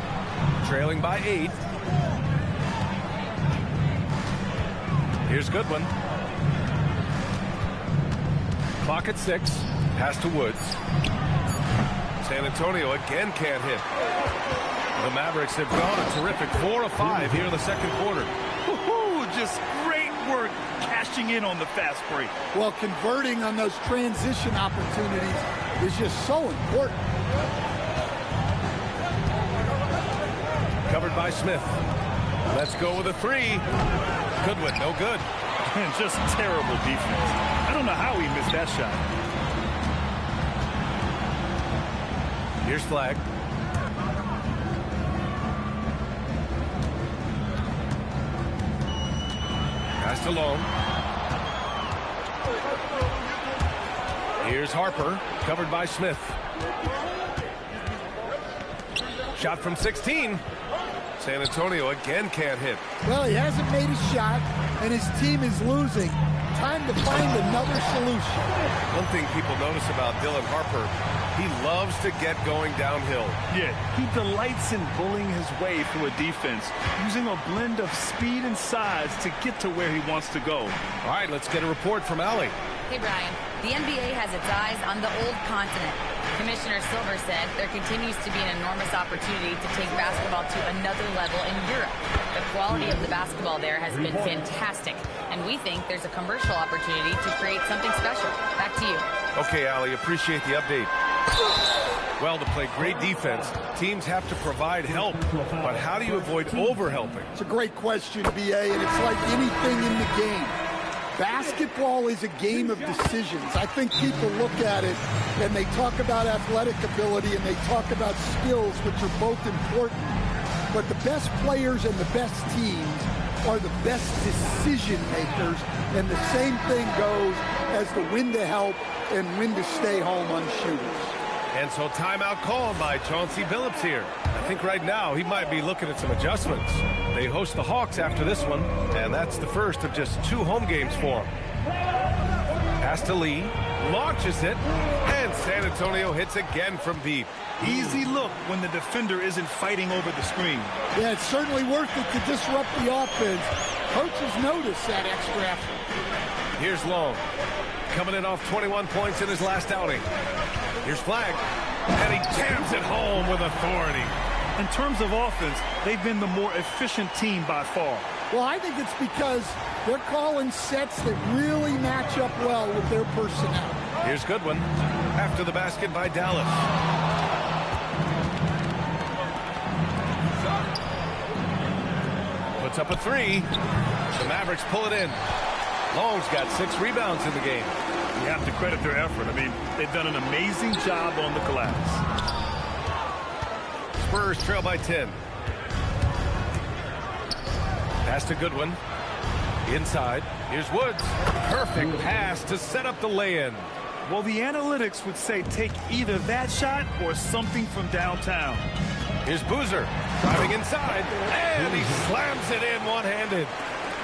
trailing by 8. Here's Goodwin. Clock at 6. Pass to Woods. San Antonio again can't hit. The Mavericks have gone a terrific 4 of 5 here in the second quarter. Just great work cashing in on the fast break. Well, converting on those transition opportunities is just so important. Covered by Smith. Let's go with a 3. Goodwin, no good. And just terrible defense. I don't know how he missed that shot. Here's Flagg. Pass to Long. Here's Harper, covered by Smith. Shot from 16. San Antonio again can't hit. Well, he hasn't made a shot, and his team is losing. Time to find another solution. One thing people notice about Dylan Harper, he loves to get going downhill. Yeah, he delights in bullying his way through a defense, using a blend of speed and size to get to where he wants to go. All right, let's get a report from Allie. Hey, Brian. The NBA has its eyes on the old continent. Commissioner Silver said there continues to be an enormous opportunity to take basketball to another level in Europe. The quality of the basketball there has been fantastic, and we think there's a commercial opportunity to create something special. Back to you. Okay, Allie, appreciate the update. Well, to play great defense, teams have to provide help. But how do you avoid overhelping? It's a great question, BA, and it's like anything in the game. Basketball is a game of decisions. I think people look at it and they talk about athletic ability and they talk about skills, which are both important. But the best players and the best teams are the best decision makers. And the same thing goes as the when to help and when to stay home on shooters. And so timeout called by Chauncey Billups here. I think right now he might be looking at some adjustments. They host the Hawks after this one, and that's the first of just 2 home games for him. Pass to Lee, launches it, and San Antonio hits again from deep. Easy look when the defender isn't fighting over the screen. Yeah, it's certainly worth it to disrupt the offense. Coaches notice that extra effort. Here's Long, coming in off 21 points in his last outing. Here's Flagg, and he jams it home with authority. In terms of offense, they've been the more efficient team by far. Well, I think it's because they're calling sets that really match up well with their personnel. Here's Goodwin, after the basket by Dallas. Puts up a 3. The Mavericks pull it in. Long's got 6 rebounds in the game. You have to credit their effort. I mean, they've done an amazing job on the glass. Spurs trail by 10. Pass to Goodwin. Inside. Here's Woods. Perfect pass to set up the lay-in. Well, the analytics would say take either that shot or something from downtown. Here's Boozer driving inside, and he slams it in one-handed.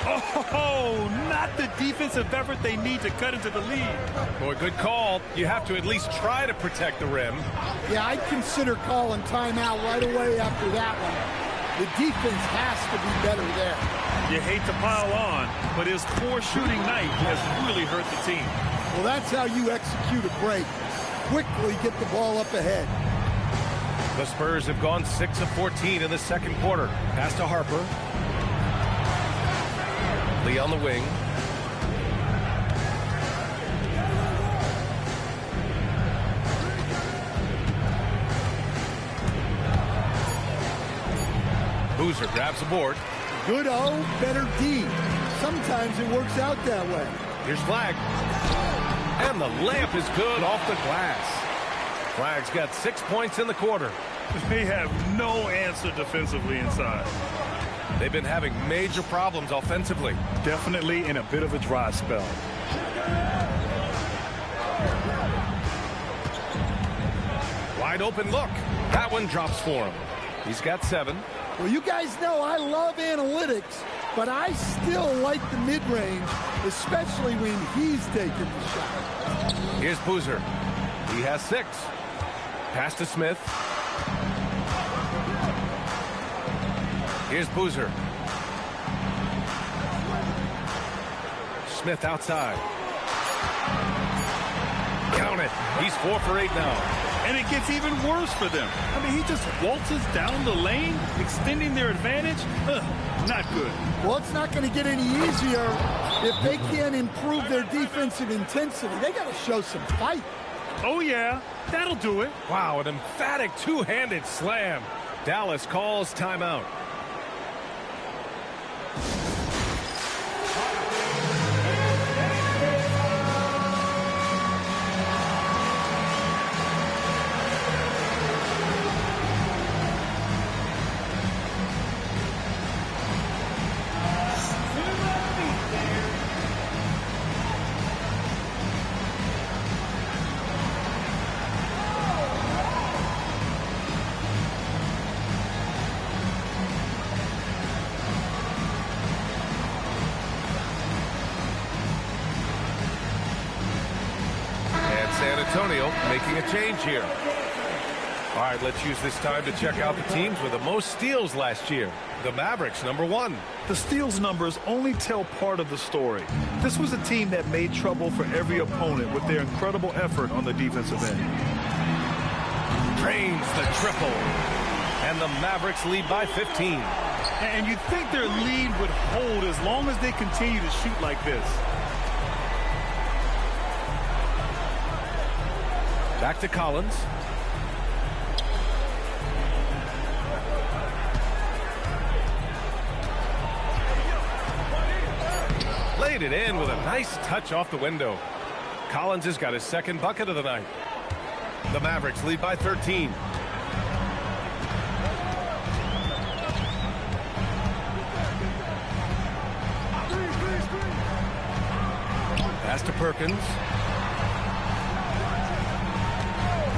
Oh, not the defensive effort they need to cut into the lead. Boy, good call. You have to at least try to protect the rim. Yeah, I'd consider calling timeout right away after that one. The defense has to be better there. You hate to pile on, but his poor shooting night has really hurt the team. Well, that's how you execute a break. Quickly get the ball up ahead. The Spurs have gone 6 of 14 in the second quarter. Pass to Harper. Lee on the wing. Boozer grabs the board. Good O, better D. Sometimes it works out that way. Here's Flagg. And the layup is good off the glass. Flagg's got 6 points in the quarter. They have no answer defensively inside. They've been having major problems offensively. Definitely in a bit of a dry spell. Wide open look. That one drops for him. He's got 7. Well, you guys know I love analytics, but I still like the mid-range, especially when he's taking the shot. Here's Boozer. He has 6. Pass to Smith. Here's Boozer. Smith outside. Count it. He's 4 for 8 now. And it gets even worse for them. I mean, he just waltzes down the lane, extending their advantage. Not good. Well, it's not going to get any easier if they can't improve their defensive intensity. They got to show some fight. Oh, yeah. That'll do it. Wow, an emphatic two-handed slam. Dallas calls timeout. San Antonio making a change here. All right, let's use this time to check out the teams with the most steals last year. The Mavericks, number 1. The steals numbers only tell part of the story. This was a team that made trouble for every opponent with their incredible effort on the defensive end. Drains the triple. And the Mavericks lead by 15. And you'd think their lead would hold as long as they continue to shoot like this. Back to Collins. Laid it in with a nice touch off the window. Collins has got his 2nd bucket of the night. The Mavericks lead by 13. Pass to Perkins.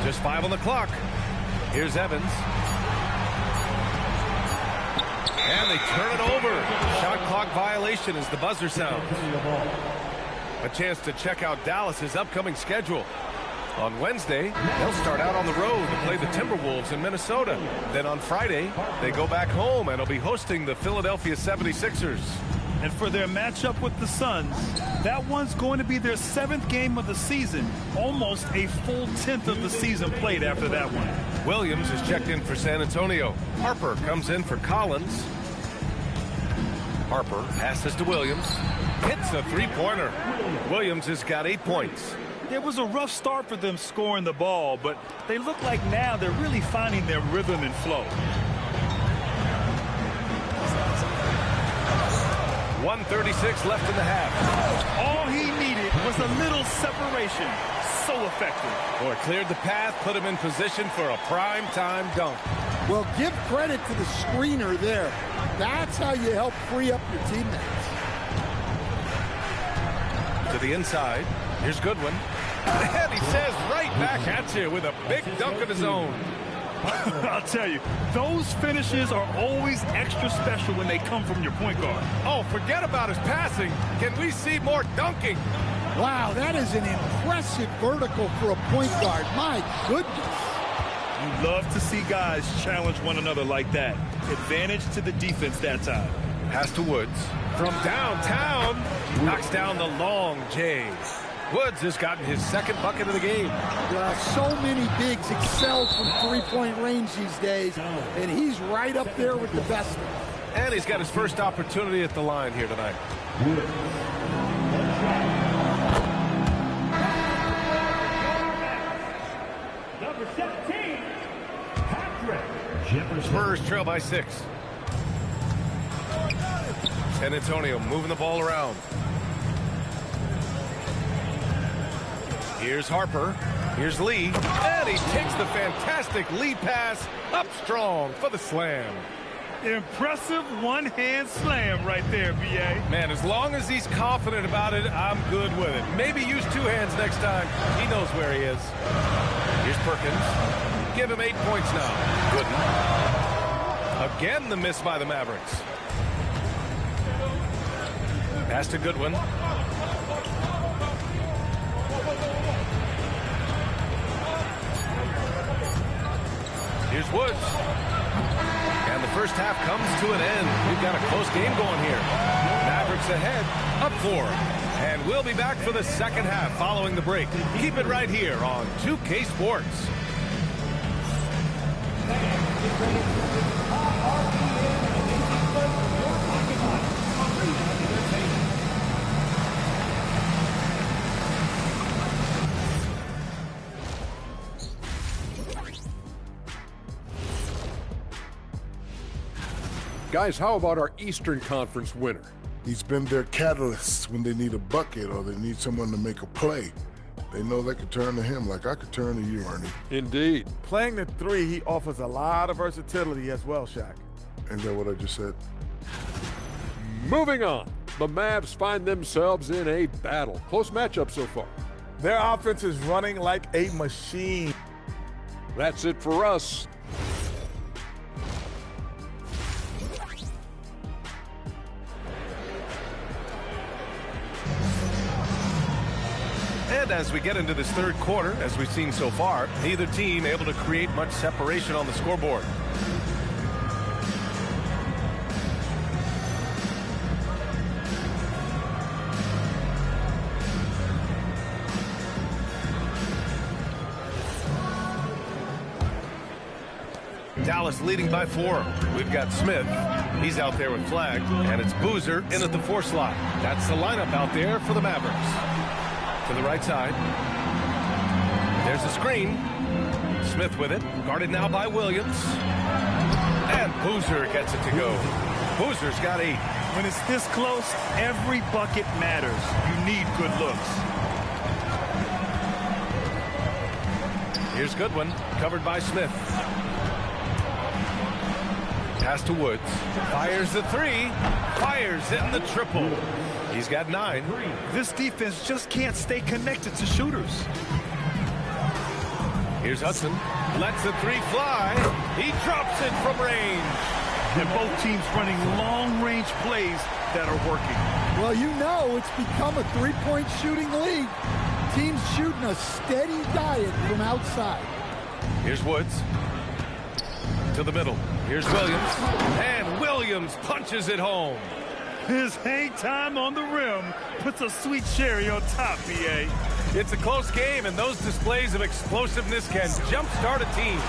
Just 5 on the clock. Here's Evans. And they turn it over. Shot clock violation as the buzzer sounds. A chance to check out Dallas's upcoming schedule. On Wednesday, they'll start out on the road to play the Timberwolves in Minnesota. Then on Friday, they go back home and will be hosting the Philadelphia 76ers. And for their matchup with the Suns, that one's going to be their 7th game of the season. Almost a full 10th of the season played after that one. Williams is checked in for San Antonio. Harper comes in for Collins. Harper passes to Williams. Hits a 3-pointer. Williams has got 8 points. It was a rough start for them scoring the ball, but they look like now they're really finding their rhythm and flow. 1:36 left in the half. All he needed was a little separation. So effective. Boy, cleared the path, put him in position for a prime-time dunk. Well, give credit to the screener there. That's how you help free up your teammates. To the inside. Here's Goodwin. And he says right back at you with a big dunk of his own. I'll tell you, those finishes are always extra special when they come from your point guard. Oh, forget about his passing. Can we see more dunking? Wow, that is an impressive vertical for a point guard. My goodness. You love to see guys challenge one another like that. Advantage to the defense that time. Pass to Woods. From downtown, knocks down the long J. Woods has gotten his 2nd bucket of the game. So many bigs excel from three-point range these days, and he's right up there with the best. And he's got his first opportunity at the line here tonight. Number 17, Patrick. Spurs trail by 6. San Antonio moving the ball around. Here's Harper. Here's Lee. And he takes the fantastic lead pass up strong for the slam. Impressive one-hand slam right there, B.A. Man, as long as he's confident about it, I'm good with it. Maybe use two hands next time. He knows where he is. Here's Perkins. Give him 8 points now. Gooden. Again, the miss by the Mavericks. Pass to Goodwin. Here's Woods. And the first half comes to an end. We've got a close game going here. Mavericks ahead, up 4. And we'll be back for the second half following the break. Keep it right here on 2K Sports. Guys, how about our Eastern Conference winner? He's been their catalyst when they need a bucket or they need someone to make a play. They know they can turn to him like I could turn to you, Ernie. Indeed. Playing the 3, he offers a lot of versatility as well, Shaq. Is that what I just said? Moving on. The Mavs find themselves in a battle. Close matchup so far. Their offense is running like a machine. That's it for us. And as we get into this third quarter, as we've seen so far, neither team able to create much separation on the scoreboard. Dallas leading by 4. We've got Smith. He's out there with Flagg. And it's Boozer in at the 4 slot. That's the lineup out there for the Mavericks. To the right side. There's a screen. Smith with it. Guarded now by Williams. And Boozer gets it to go. Boozer's got 8. When it's this close, every bucket matters. You need good looks. Here's Goodwin. Covered by Smith. Pass to Woods. Fires the 3. Fires in the triple. He's got 9. This defense just can't stay connected to shooters. Here's Hudson. Lets the 3 fly. He drops it from range. And both teams running long-range plays that are working. Well, you know it's become a three-point shooting league. Teams shooting a steady diet from outside. Here's Woods. To the middle. Here's Williams. And Williams punches it home. His hang time on the rim puts a sweet cherry on top, B.A. It's a close game, and those displays of explosiveness can jumpstart a team.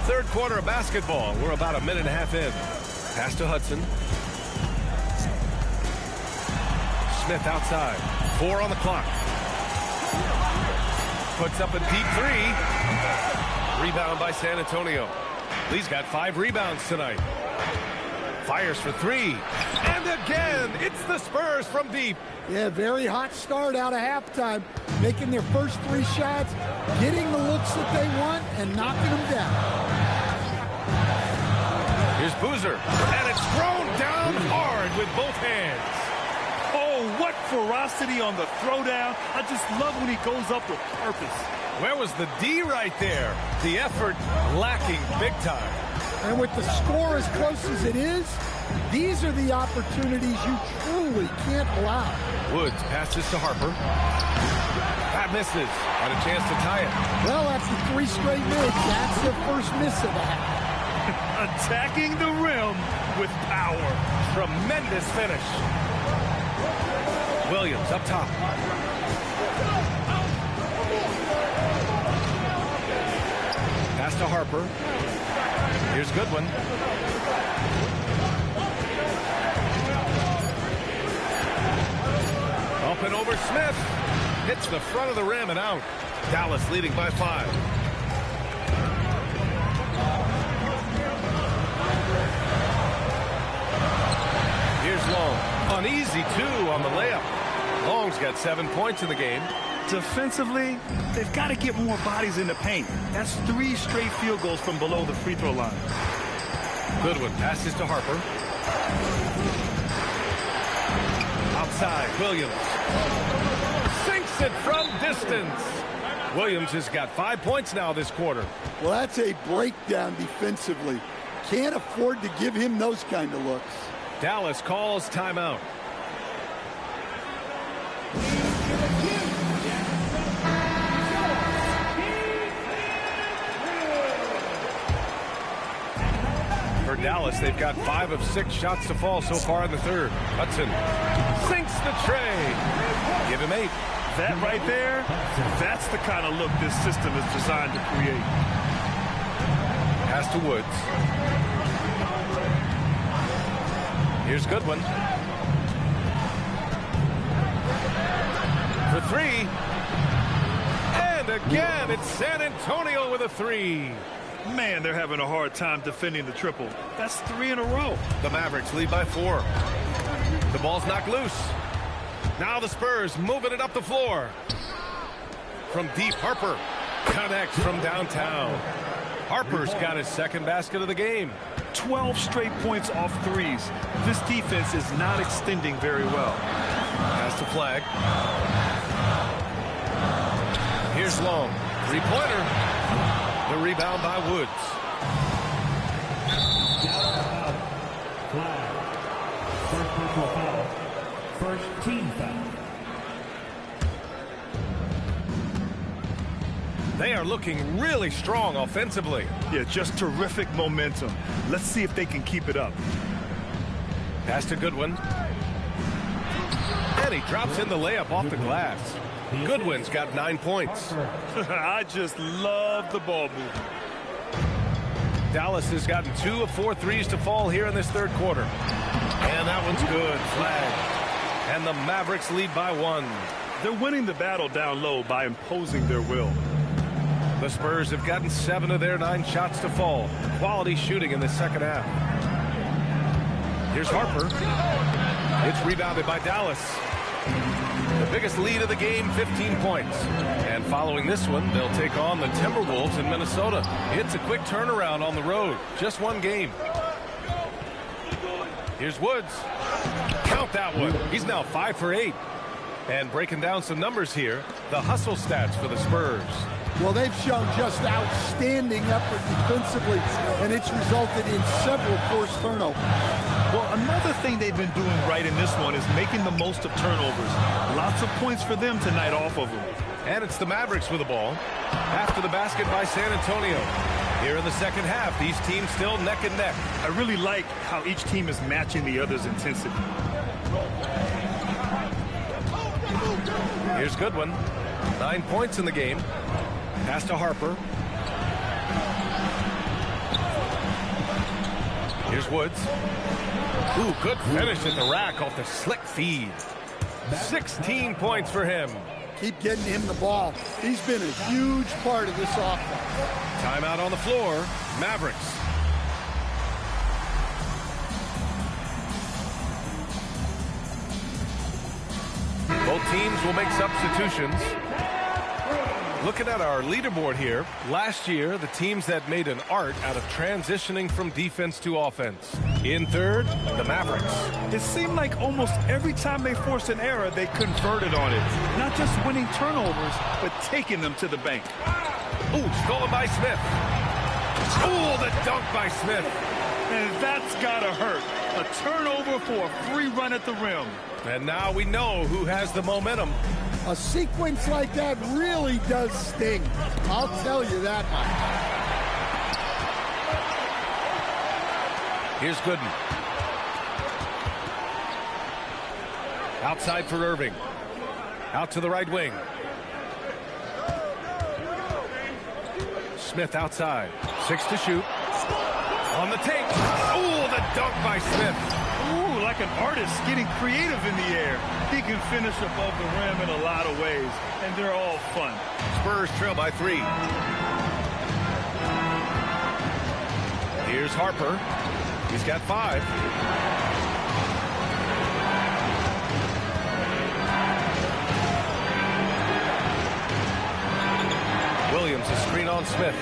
Third quarter of basketball. We're about a minute and a half in. Pass to Hudson. Smith outside. 4 on the clock. Puts up a deep 3. Rebound by San Antonio. Lee's got 5 rebounds tonight. Fires for 3. And again, it's the Spurs from deep. Yeah, very hot start out of halftime. Making their first 3 shots, getting the looks that they want, and knocking them down. Here's Boozer. And it's thrown down hard with both hands. Oh, what ferocity on the throwdown. I just love when he goes up with purpose. Where was the D right there? The effort lacking big time. And with the score as close as it is, these are the opportunities you truly can't allow. Woods passes to Harper. That misses. And a chance to tie it. Well, after 3 straight mids, that's their first miss of the half. Attacking the rim with power. Tremendous finish. Williams up top. Pass to Harper. Here's Goodwin. Up and over Smith. Hits the front of the rim and out. Dallas leading by 5. Long. Uneasy, too, on the layup. Long's got 7 points in the game. Defensively, they've got to get more bodies in the paint. That's 3 straight field goals from below the free throw line. Goodwin passes to Harper. Outside, Williams. Sinks it from distance. Williams has got 5 points now this quarter. Well, that's a breakdown defensively. Can't afford to give him those kind of looks. Dallas calls timeout. For Dallas, they've got 5 of 6 shots to fall so far in the third. Hudson sinks the tray. Give him 8. That right there, that's the kind of look this system is designed to create. Pass to Woods. Here's Goodwin. For 3. And again, it's San Antonio with a 3. Man, they're having a hard time defending the triple. That's 3 in a row. The Mavericks lead by 4. The ball's knocked loose. Now the Spurs moving it up the floor. From deep, Harper connects from downtown. Harper's got his second basket of the game. 12 straight points off threes. This defense is not extending very well. Pass to Flagg. Here's Long. 3-pointer. The rebound by Woods. Flag. First personal foul. First team foul. They are looking really strong offensively. Yeah, just terrific momentum. Let's see if they can keep it up. Pass to Goodwin. And he drops in the layup off the glass. Goodwin's got 9 points. I just love the ball movement. Dallas has gotten 2 of 4 threes to fall here in this third quarter. And that one's good. Flagg. And the Mavericks lead by 1. They're winning the battle down low by imposing their will. The Spurs have gotten 7 of their 9 shots to fall. Quality shooting in the second half. Here's Harper. It's rebounded by Dallas. The biggest lead of the game, 15 points. And following this one, they'll take on the Timberwolves in Minnesota. It's a quick turnaround on the road. Just 1 game. Here's Woods. Count that one. He's now 5 for 8. And breaking down some numbers here, the hustle stats for the Spurs. Well, they've shown just outstanding effort defensively, and it's resulted in several forced turnovers. Well, another thing they've been doing right in this one is making the most of turnovers. Lots of points for them tonight off of them. And it's the Mavericks with the ball. After the basket by San Antonio. Here in the second half, these teams still neck and neck. I really like how each team is matching the other's intensity. Here's Goodwin. 9 points in the game. Pass to Harper. Here's Woods. Ooh, good finish at the rack off the slick feed. 16 points for him. Keep getting him the ball. He's been a huge part of this offense. Timeout on the floor. Mavericks. Both teams will make substitutions. Looking at our leaderboard here, last year, the teams that made an art out of transitioning from defense to offense. In third, the Mavericks. It seemed like almost every time they forced an error, they converted on it. Not just winning turnovers, but taking them to the bank. Ooh, stolen by Smith. Ooh, the dunk by Smith. And that's gotta hurt. A turnover for a free run at the rim. And now we know who has the momentum. A sequence like that really does sting. I'll tell you that much. Here's Gooden. Outside for Irving. Out to the right wing. Smith outside. 6 to shoot. On the take. Ooh, the dunk by Smith. Ooh, like an artist getting creative in the air. He can finish above the rim in a lot of ways, and they're all fun. Spurs trail by 3. Here's Harper. He's got 5. on Smith.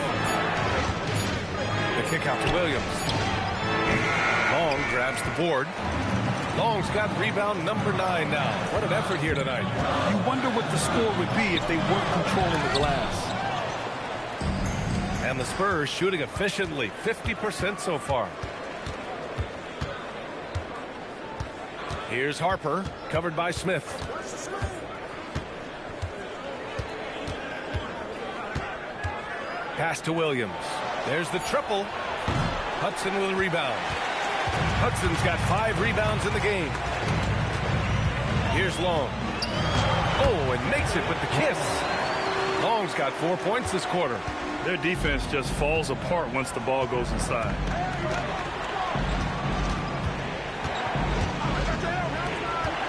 The kick out to Williams. Long grabs the board. Long's got rebound number 9 now. What an effort here tonight. You wonder what the score would be if they weren't controlling the glass. And the Spurs shooting efficiently, 50% so far. Here's Harper, covered by Smith. Pass to Williams. There's the triple. Hudson with a rebound. Hudson's got 5 rebounds in the game. Here's Long. Oh, and makes it with the kiss. Long's got 4 points this quarter. Their defense just falls apart once the ball goes inside.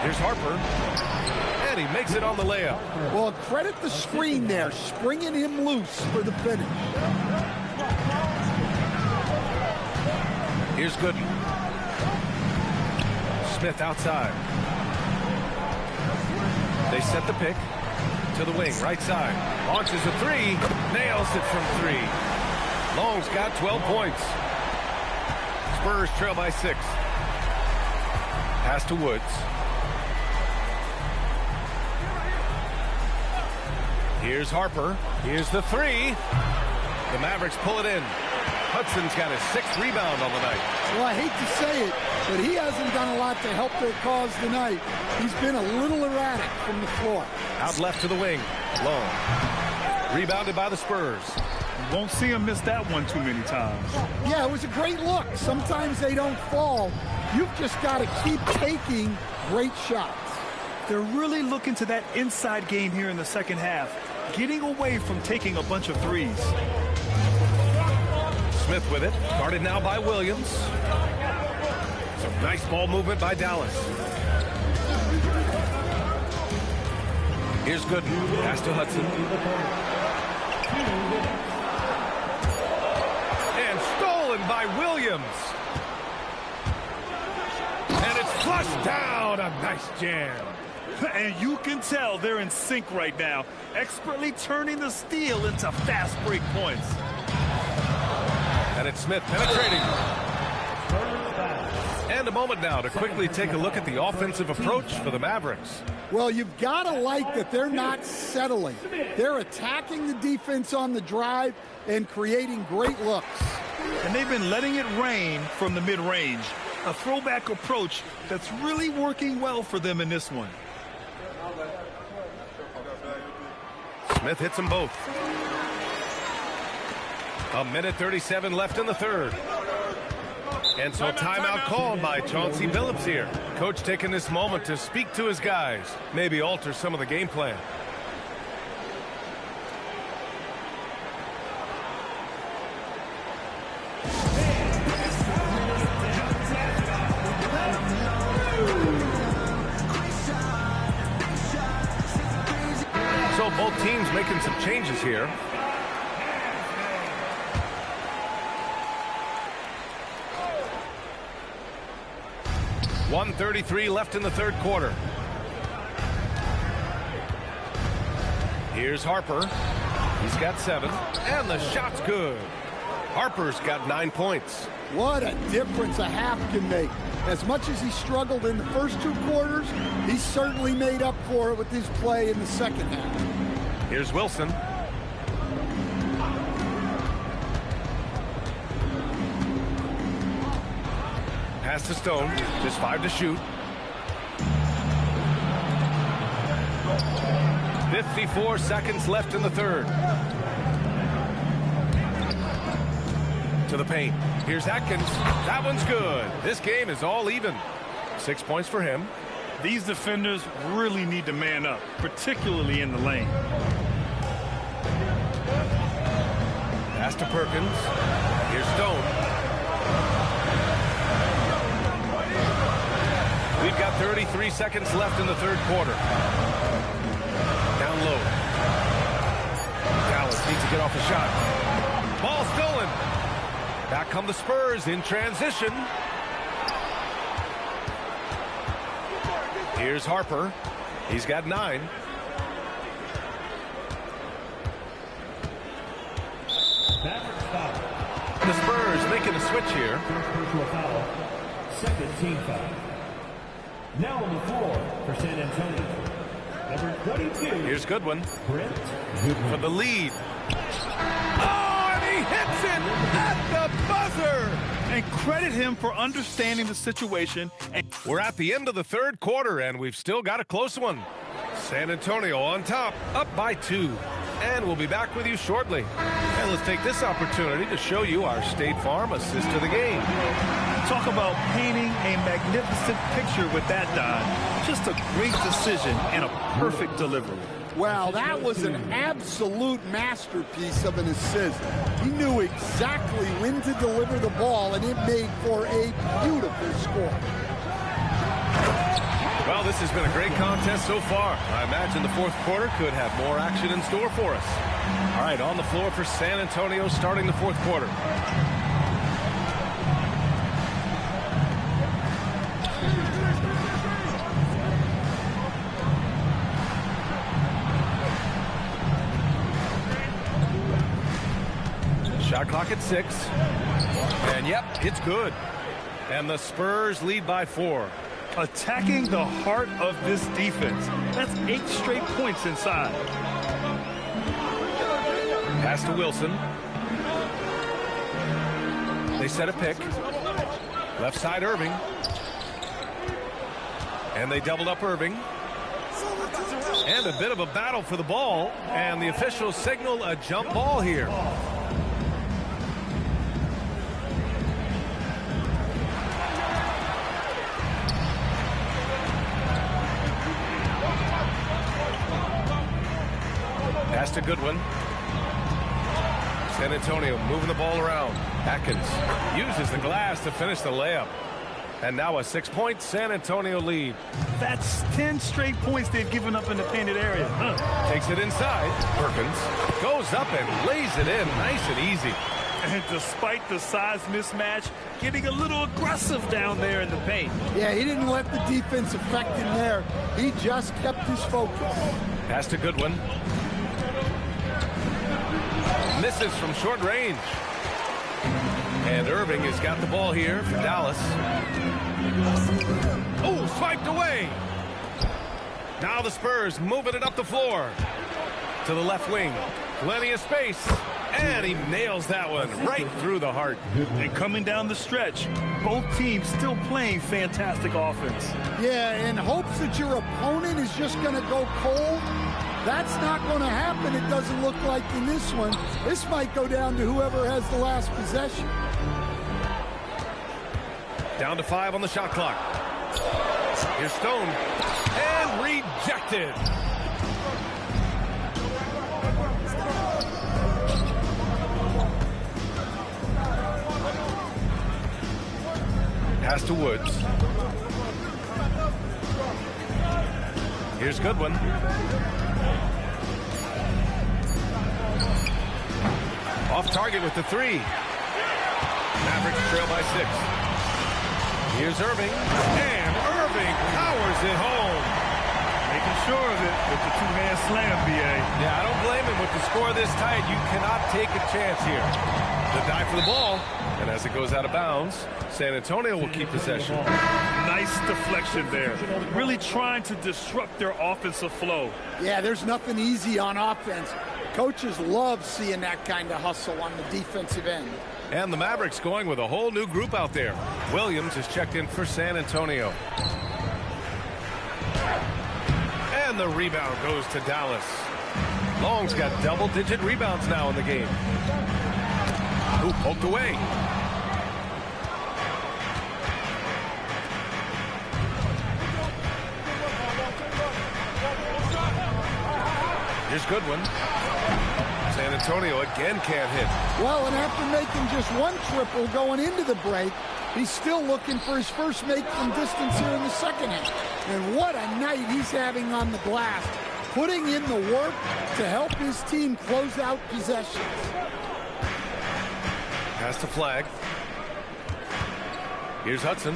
Here's Harper. And he makes it on the layup. Well, credit the screen there, springing him loose for the finish. Here's Gooden. Smith outside. They set the pick to the wing, right side. Launches a 3, nails it from 3. Long's got 12 points. Spurs trail by 6. Pass to Woods. Here's Harper. Here's the 3. The Mavericks pull it in. Hudson's got his 6th rebound on the night. Well, I hate to say it, but he hasn't done a lot to help their cause tonight. He's been a little erratic from the floor. Out left to the wing. Long. Rebounded by the Spurs. You won't see him miss that one too many times. Yeah, it was a great look. Sometimes they don't fall. You've just got to keep taking great shots. They're really looking to that inside game here in the second half, getting away from taking a bunch of threes. Smith with it, guarded now by Williams. Some nice ball movement by Dallas. Here's Gooden, pass to Hudson. And stolen by Williams. And it's flushed down, a nice jam. And you can tell they're in sync right now, expertly turning the steal into fast break points. And it's Smith penetrating. And a moment now to quickly take a look at the offensive approach for the Mavericks. Well, you've got to like that they're not settling. They're attacking the defense on the drive and creating great looks. And they've been letting it rain from the mid-range. A throwback approach that's really working well for them in this one. Smith hits them both. A minute 37 left in the third. And so timeout called by Chauncey Billups here. Coach taking this moment to speak to his guys, maybe alter some of the game plan. So both teams making some changes here. .133 left in the third quarter. Here's Harper. He's got 7, and the shot's good. Harper's got 9 points. What a difference a half can make. As much as he struggled in the first 2 quarters, he certainly made up for it with his play in the second half. Here's Wilson. Pass to Stone. Just 5 to shoot. 54 seconds left in the third. To the paint. Here's Atkins. That one's good. This game is all even. 6 points for him. These defenders really need to man up, particularly in the lane. Pass to Perkins. Here's Stone. We've got 33 seconds left in the third quarter. Down low. Dallas needs to get off a shot. Ball stolen. Back come the Spurs in transition. Here's Harper. He's got 9. making a switch here. Personal foul. Second team foul. Now on the floor for San Antonio. Number 22. Here's Goodwin for the lead. Oh, and he hits it at the buzzer. And credit him for understanding the situation. We're at the end of the third quarter, and we've still got a close one. San Antonio on top, up by 2. And we'll be back with you shortly. And let's take this opportunity to show you our State Farm assist to the game. Talk about painting a magnificent picture with that, Don. Just a great decision and a perfect delivery. Wow, that was an absolute masterpiece of an assist. He knew exactly when to deliver the ball, and it made for a beautiful score. Well, this has been a great contest so far. I imagine the fourth quarter could have more action in store for us. All right, on the floor for San Antonio starting the fourth quarter. Shot clock at 6. And yep, it's good. And the Spurs lead by 4. Attacking the heart of this defense. That's 8 straight points inside. Pass to Wilson. They set a pick. Left side Irving. And they doubled up Irving. And a bit of a battle for the ball. And the officials signal a jump ball here. Pass to Goodwin. San Antonio moving the ball around. Atkins uses the glass to finish the layup. And now a 6-point San Antonio lead. That's 10 straight points they've given up in the painted area. Takes it inside. Perkins goes up and lays it in nice and easy. And despite the size mismatch, getting a little aggressive down there in the paint. Yeah, he didn't let the defense affect him there. He just kept his focus. Pass to Goodwin. Misses from short range. And Irving has got the ball here for Dallas. Oh, swiped away. Now the Spurs moving it up the floor. To the left wing. Plenty of space. And he nails that one right through the heart. And coming down the stretch, both teams still playing fantastic offense. Yeah, in hopes that your opponent is just going to go cold. That's not going to happen, it doesn't look like in this one. This might go down to whoever has the last possession. Down to 5 on the shot clock. Here's Stone. And rejected. Pass to Woods. Here's Goodwin. Off target with the 3. Mavericks trail by 6. Here's Irving. And Irving powers it home. Making sure of it with the 2-hand slam, B.A. Yeah, I don't blame him. With the score this tight, you cannot take a chance here. The dive for the ball. And as it goes out of bounds, San Antonio will keep possession. Nice deflection there. Really trying to disrupt their offensive flow. Yeah, there's nothing easy on offense. Coaches love seeing that kind of hustle on the defensive end. And the Mavericks going with a whole new group out there. Williams is checked in for San Antonio. And the rebound goes to Dallas. Long's got double-digit rebounds now in the game. Ooh, poked away. Here's Goodwin. San Antonio again can't hit. Well, and after making just one triple going into the break, he's still looking for his first make from distance here in the second half. And what a night he's having on the glass, putting in the work to help his team close out possessions. Pass to Flagg. Here's Hudson.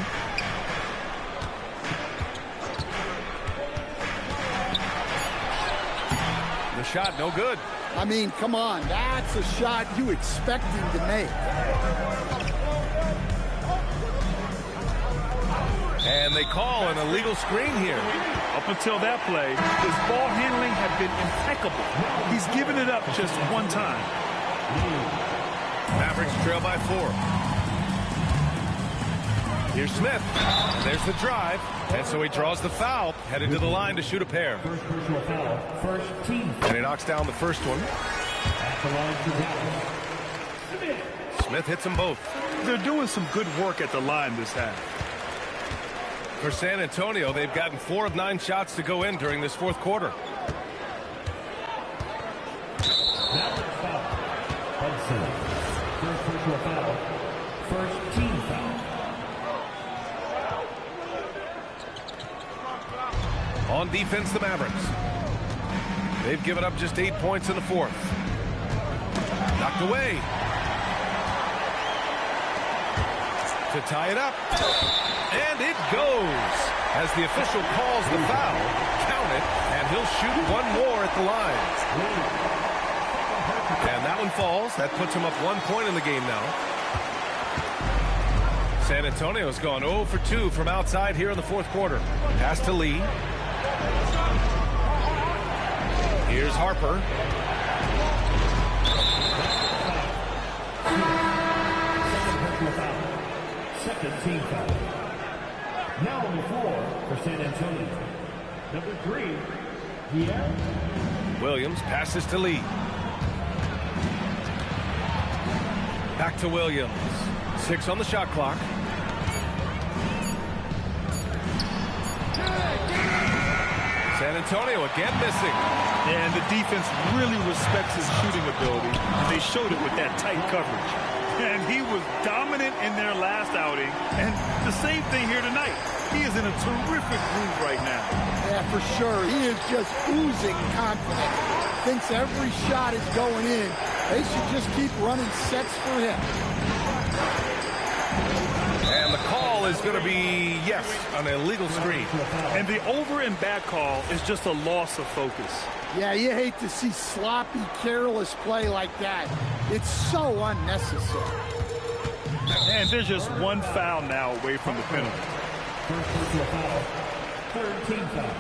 The shot, no good. I mean, come on. That's a shot you expect him to make. And they call an illegal screen here. Up until that play, his ball handling had been impeccable. He's given it up just one time. Mavericks trail by 4. Here's Smith. There's the drive. And so he draws the foul, headed to the line to shoot a pair. First personal foul. First team. And he knocks down the first one. At the line to Dallas. Smith hits them both. They're doing some good work at the line this half. For San Antonio, they've gotten 4 of 9 shots to go in during this fourth quarter. Hudson. First personal foul. First team foul. On defense, the Mavericks. They've given up just 8 points in the fourth. Knocked away. To tie it up. And it goes. As the official calls the foul, count it, and he'll shoot one more at the line. And that one falls. That puts him up 1 point in the game now. San Antonio's gone 0 for 2 from outside here in the fourth quarter. Pass to Lee. Here's Harper. Second team foul. Now on the floor for San Antonio. Number 3, Era. Williams passes to Lee. Back to Williams. 6 on the shot clock. San Antonio again missing. And the defense really respects his shooting ability, and they showed it with that tight coverage. And he was dominant in their last outing, and the same thing here tonight. He is in a terrific groove right now. Yeah, for sure. He is just oozing confidence. Thinks every shot is going in. They should just keep running sets for him. And the call is going to be, yes, an illegal screen. And the over and back call is just a loss of focus. Yeah, you hate to see sloppy, careless play like that. It's so unnecessary. And there's just one foul now away from the penalty. First personal foul. Third team foul.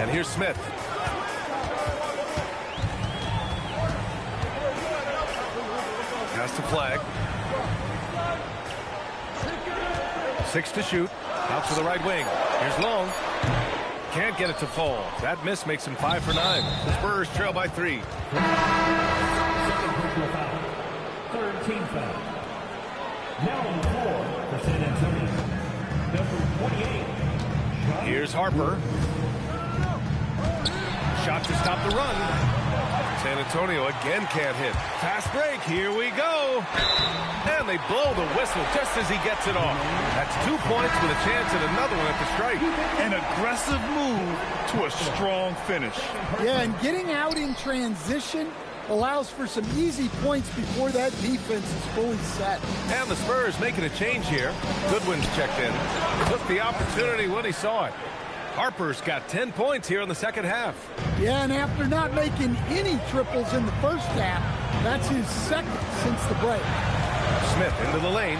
And here's Smith. Pass to Flagg. 6 to shoot. Out to the right wing. Here's Long. Can't get it to fall. That miss makes him 5 for 9. The Spurs trail by 3. Second personal foul. Third team foul. Now on the floor for San Antonio. Number 28. Here's Harper. Shot to stop the run. San Antonio again can't hit. Fast break. Here we go. And they blow the whistle just as he gets it off. That's 2 points with a chance at another one at the stripe. An aggressive move to a strong finish. Yeah, and getting out in transition allows for some easy points before that defense is fully set. And the Spurs making a change here. Goodwin's checked in. Took the opportunity when he saw it. Harper's got 10 points here in the second half. Yeah, and after not making any triples in the first half, that's his second since the break. Smith into the lane.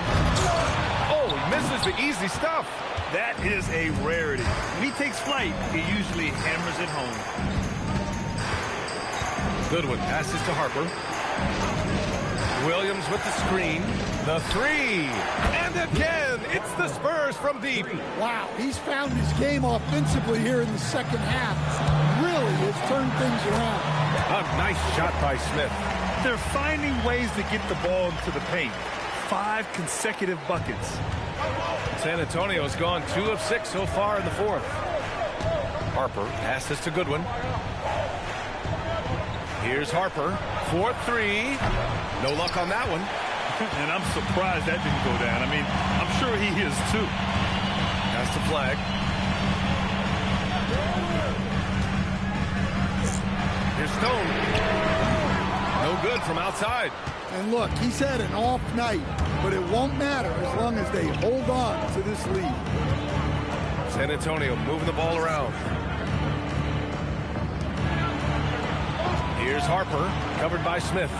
Oh, he misses the easy stuff. That is a rarity. When he takes flight, he usually hammers it home. Goodwin passes to Harper. Williams with the screen. The 3. And again, it's the Spurs from deep. Wow, he's found his game offensively here in the second half. Really has turned things around. A nice shot by Smith. They're finding ways to get the ball into the paint. 5 consecutive buckets. San Antonio's gone 2 of 6 so far in the fourth. Harper passes to Goodwin. Here's Harper. 4-3. No luck on that one. And I'm surprised that didn't go down. I mean, I'm sure he is too. Pass to Flagg. Here's Stone. No good from outside. And look, he's had an off night, but it won't matter as long as they hold on to this lead. San Antonio moving the ball around. Here's Harper, covered by Smith.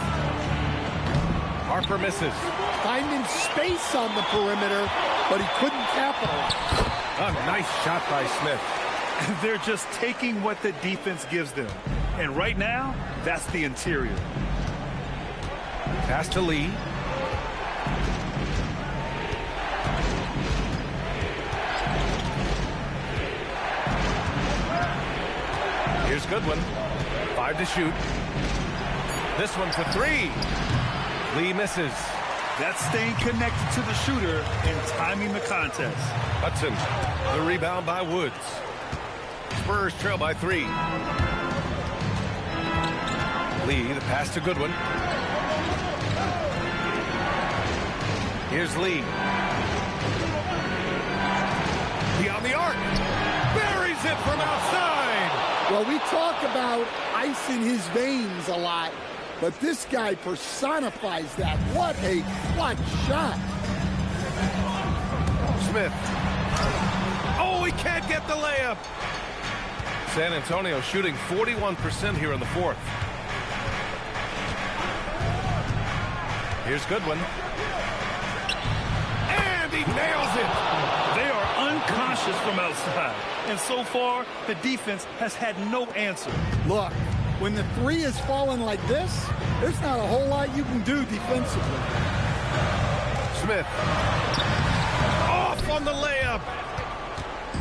Harper misses. Finding space on the perimeter, but he couldn't capitalize. A nice shot by Smith. They're just taking what the defense gives them. And right now, that's the interior. Pass to Lee. Here's Goodwin. 5 to shoot. This one for 3. Lee misses. That's staying connected to the shooter and timing the contest. Hudson, the rebound by Woods. Spurs trail by 3. Lee, the pass to Goodwin. Here's Lee. Beyond the arc. Buries it from outside. Well, we talk about ice in his veins a lot, but this guy personifies that. What a clutch shot. Smith. Oh, he can't get the layup. San Antonio shooting 41% here in the fourth. Here's Goodwin. And he nails it. They are unconscious from outside. And so far, the defense has had no answer. Look, when the 3 is falling like this, there's not a whole lot you can do defensively. Smith. Off on the layup.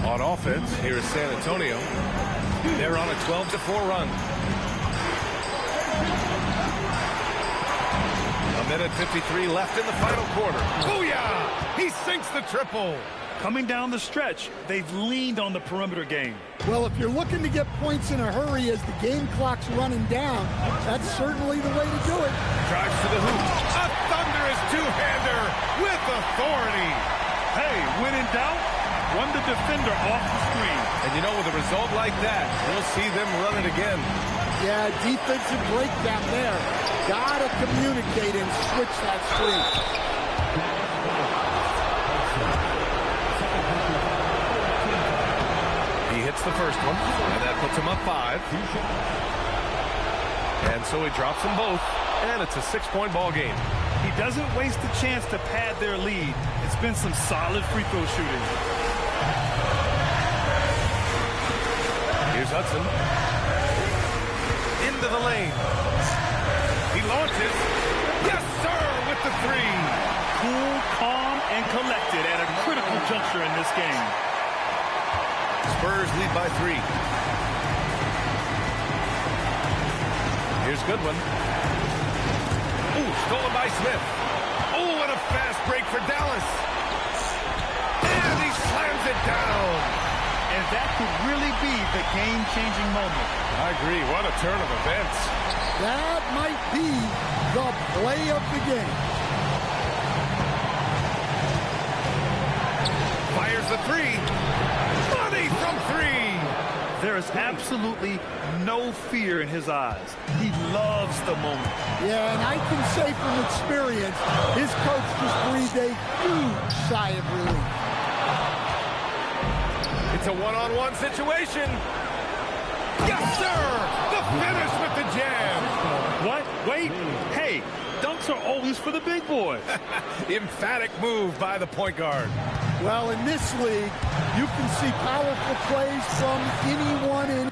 On offense, here is San Antonio. They're on a 12-4 run. A minute 53 left in the final quarter. Booyah! He sinks the triple. Coming down the stretch, they've leaned on the perimeter game. Well, if you're looking to get points in a hurry as the game clock's running down, that's certainly the way to do it. Drives to the hoop. A thunderous two-hander with authority. Hey, when in doubt, run the defender off the screen. And you know, with a result like that, we'll see them run it again. Yeah, defensive breakdown there. Gotta communicate and switch that screen. He hits the first one, and that puts him up 5. And so he drops them both, and it's a 6-point ball game. He doesn't waste a chance to pad their lead. It's been some solid free throw shooting. Here's Hudson. Into the lane. He launches. Yes, sir, with the 3. Cool, calm, and collected at a critical juncture in this game. Spurs lead by 3. Here's Goodwin. Ooh, stolen by Smith. Oh, and a fast break for Dallas. And he slams it down. And that could really be the game-changing moment. I agree. What a turn of events. That might be the play of the game. Fires the 3. Money from 3. There is absolutely no fear in his eyes. He loves the moment. Yeah, and I can say from experience, his coach just breathed a huge sigh of relief. It's a one-on-one situation. Yes, sir! The finish with the jam. What? Wait. Hey, dunks are always for the big boys. Emphatic move by the point guard. Well, in this league, you can see powerful plays from anyone in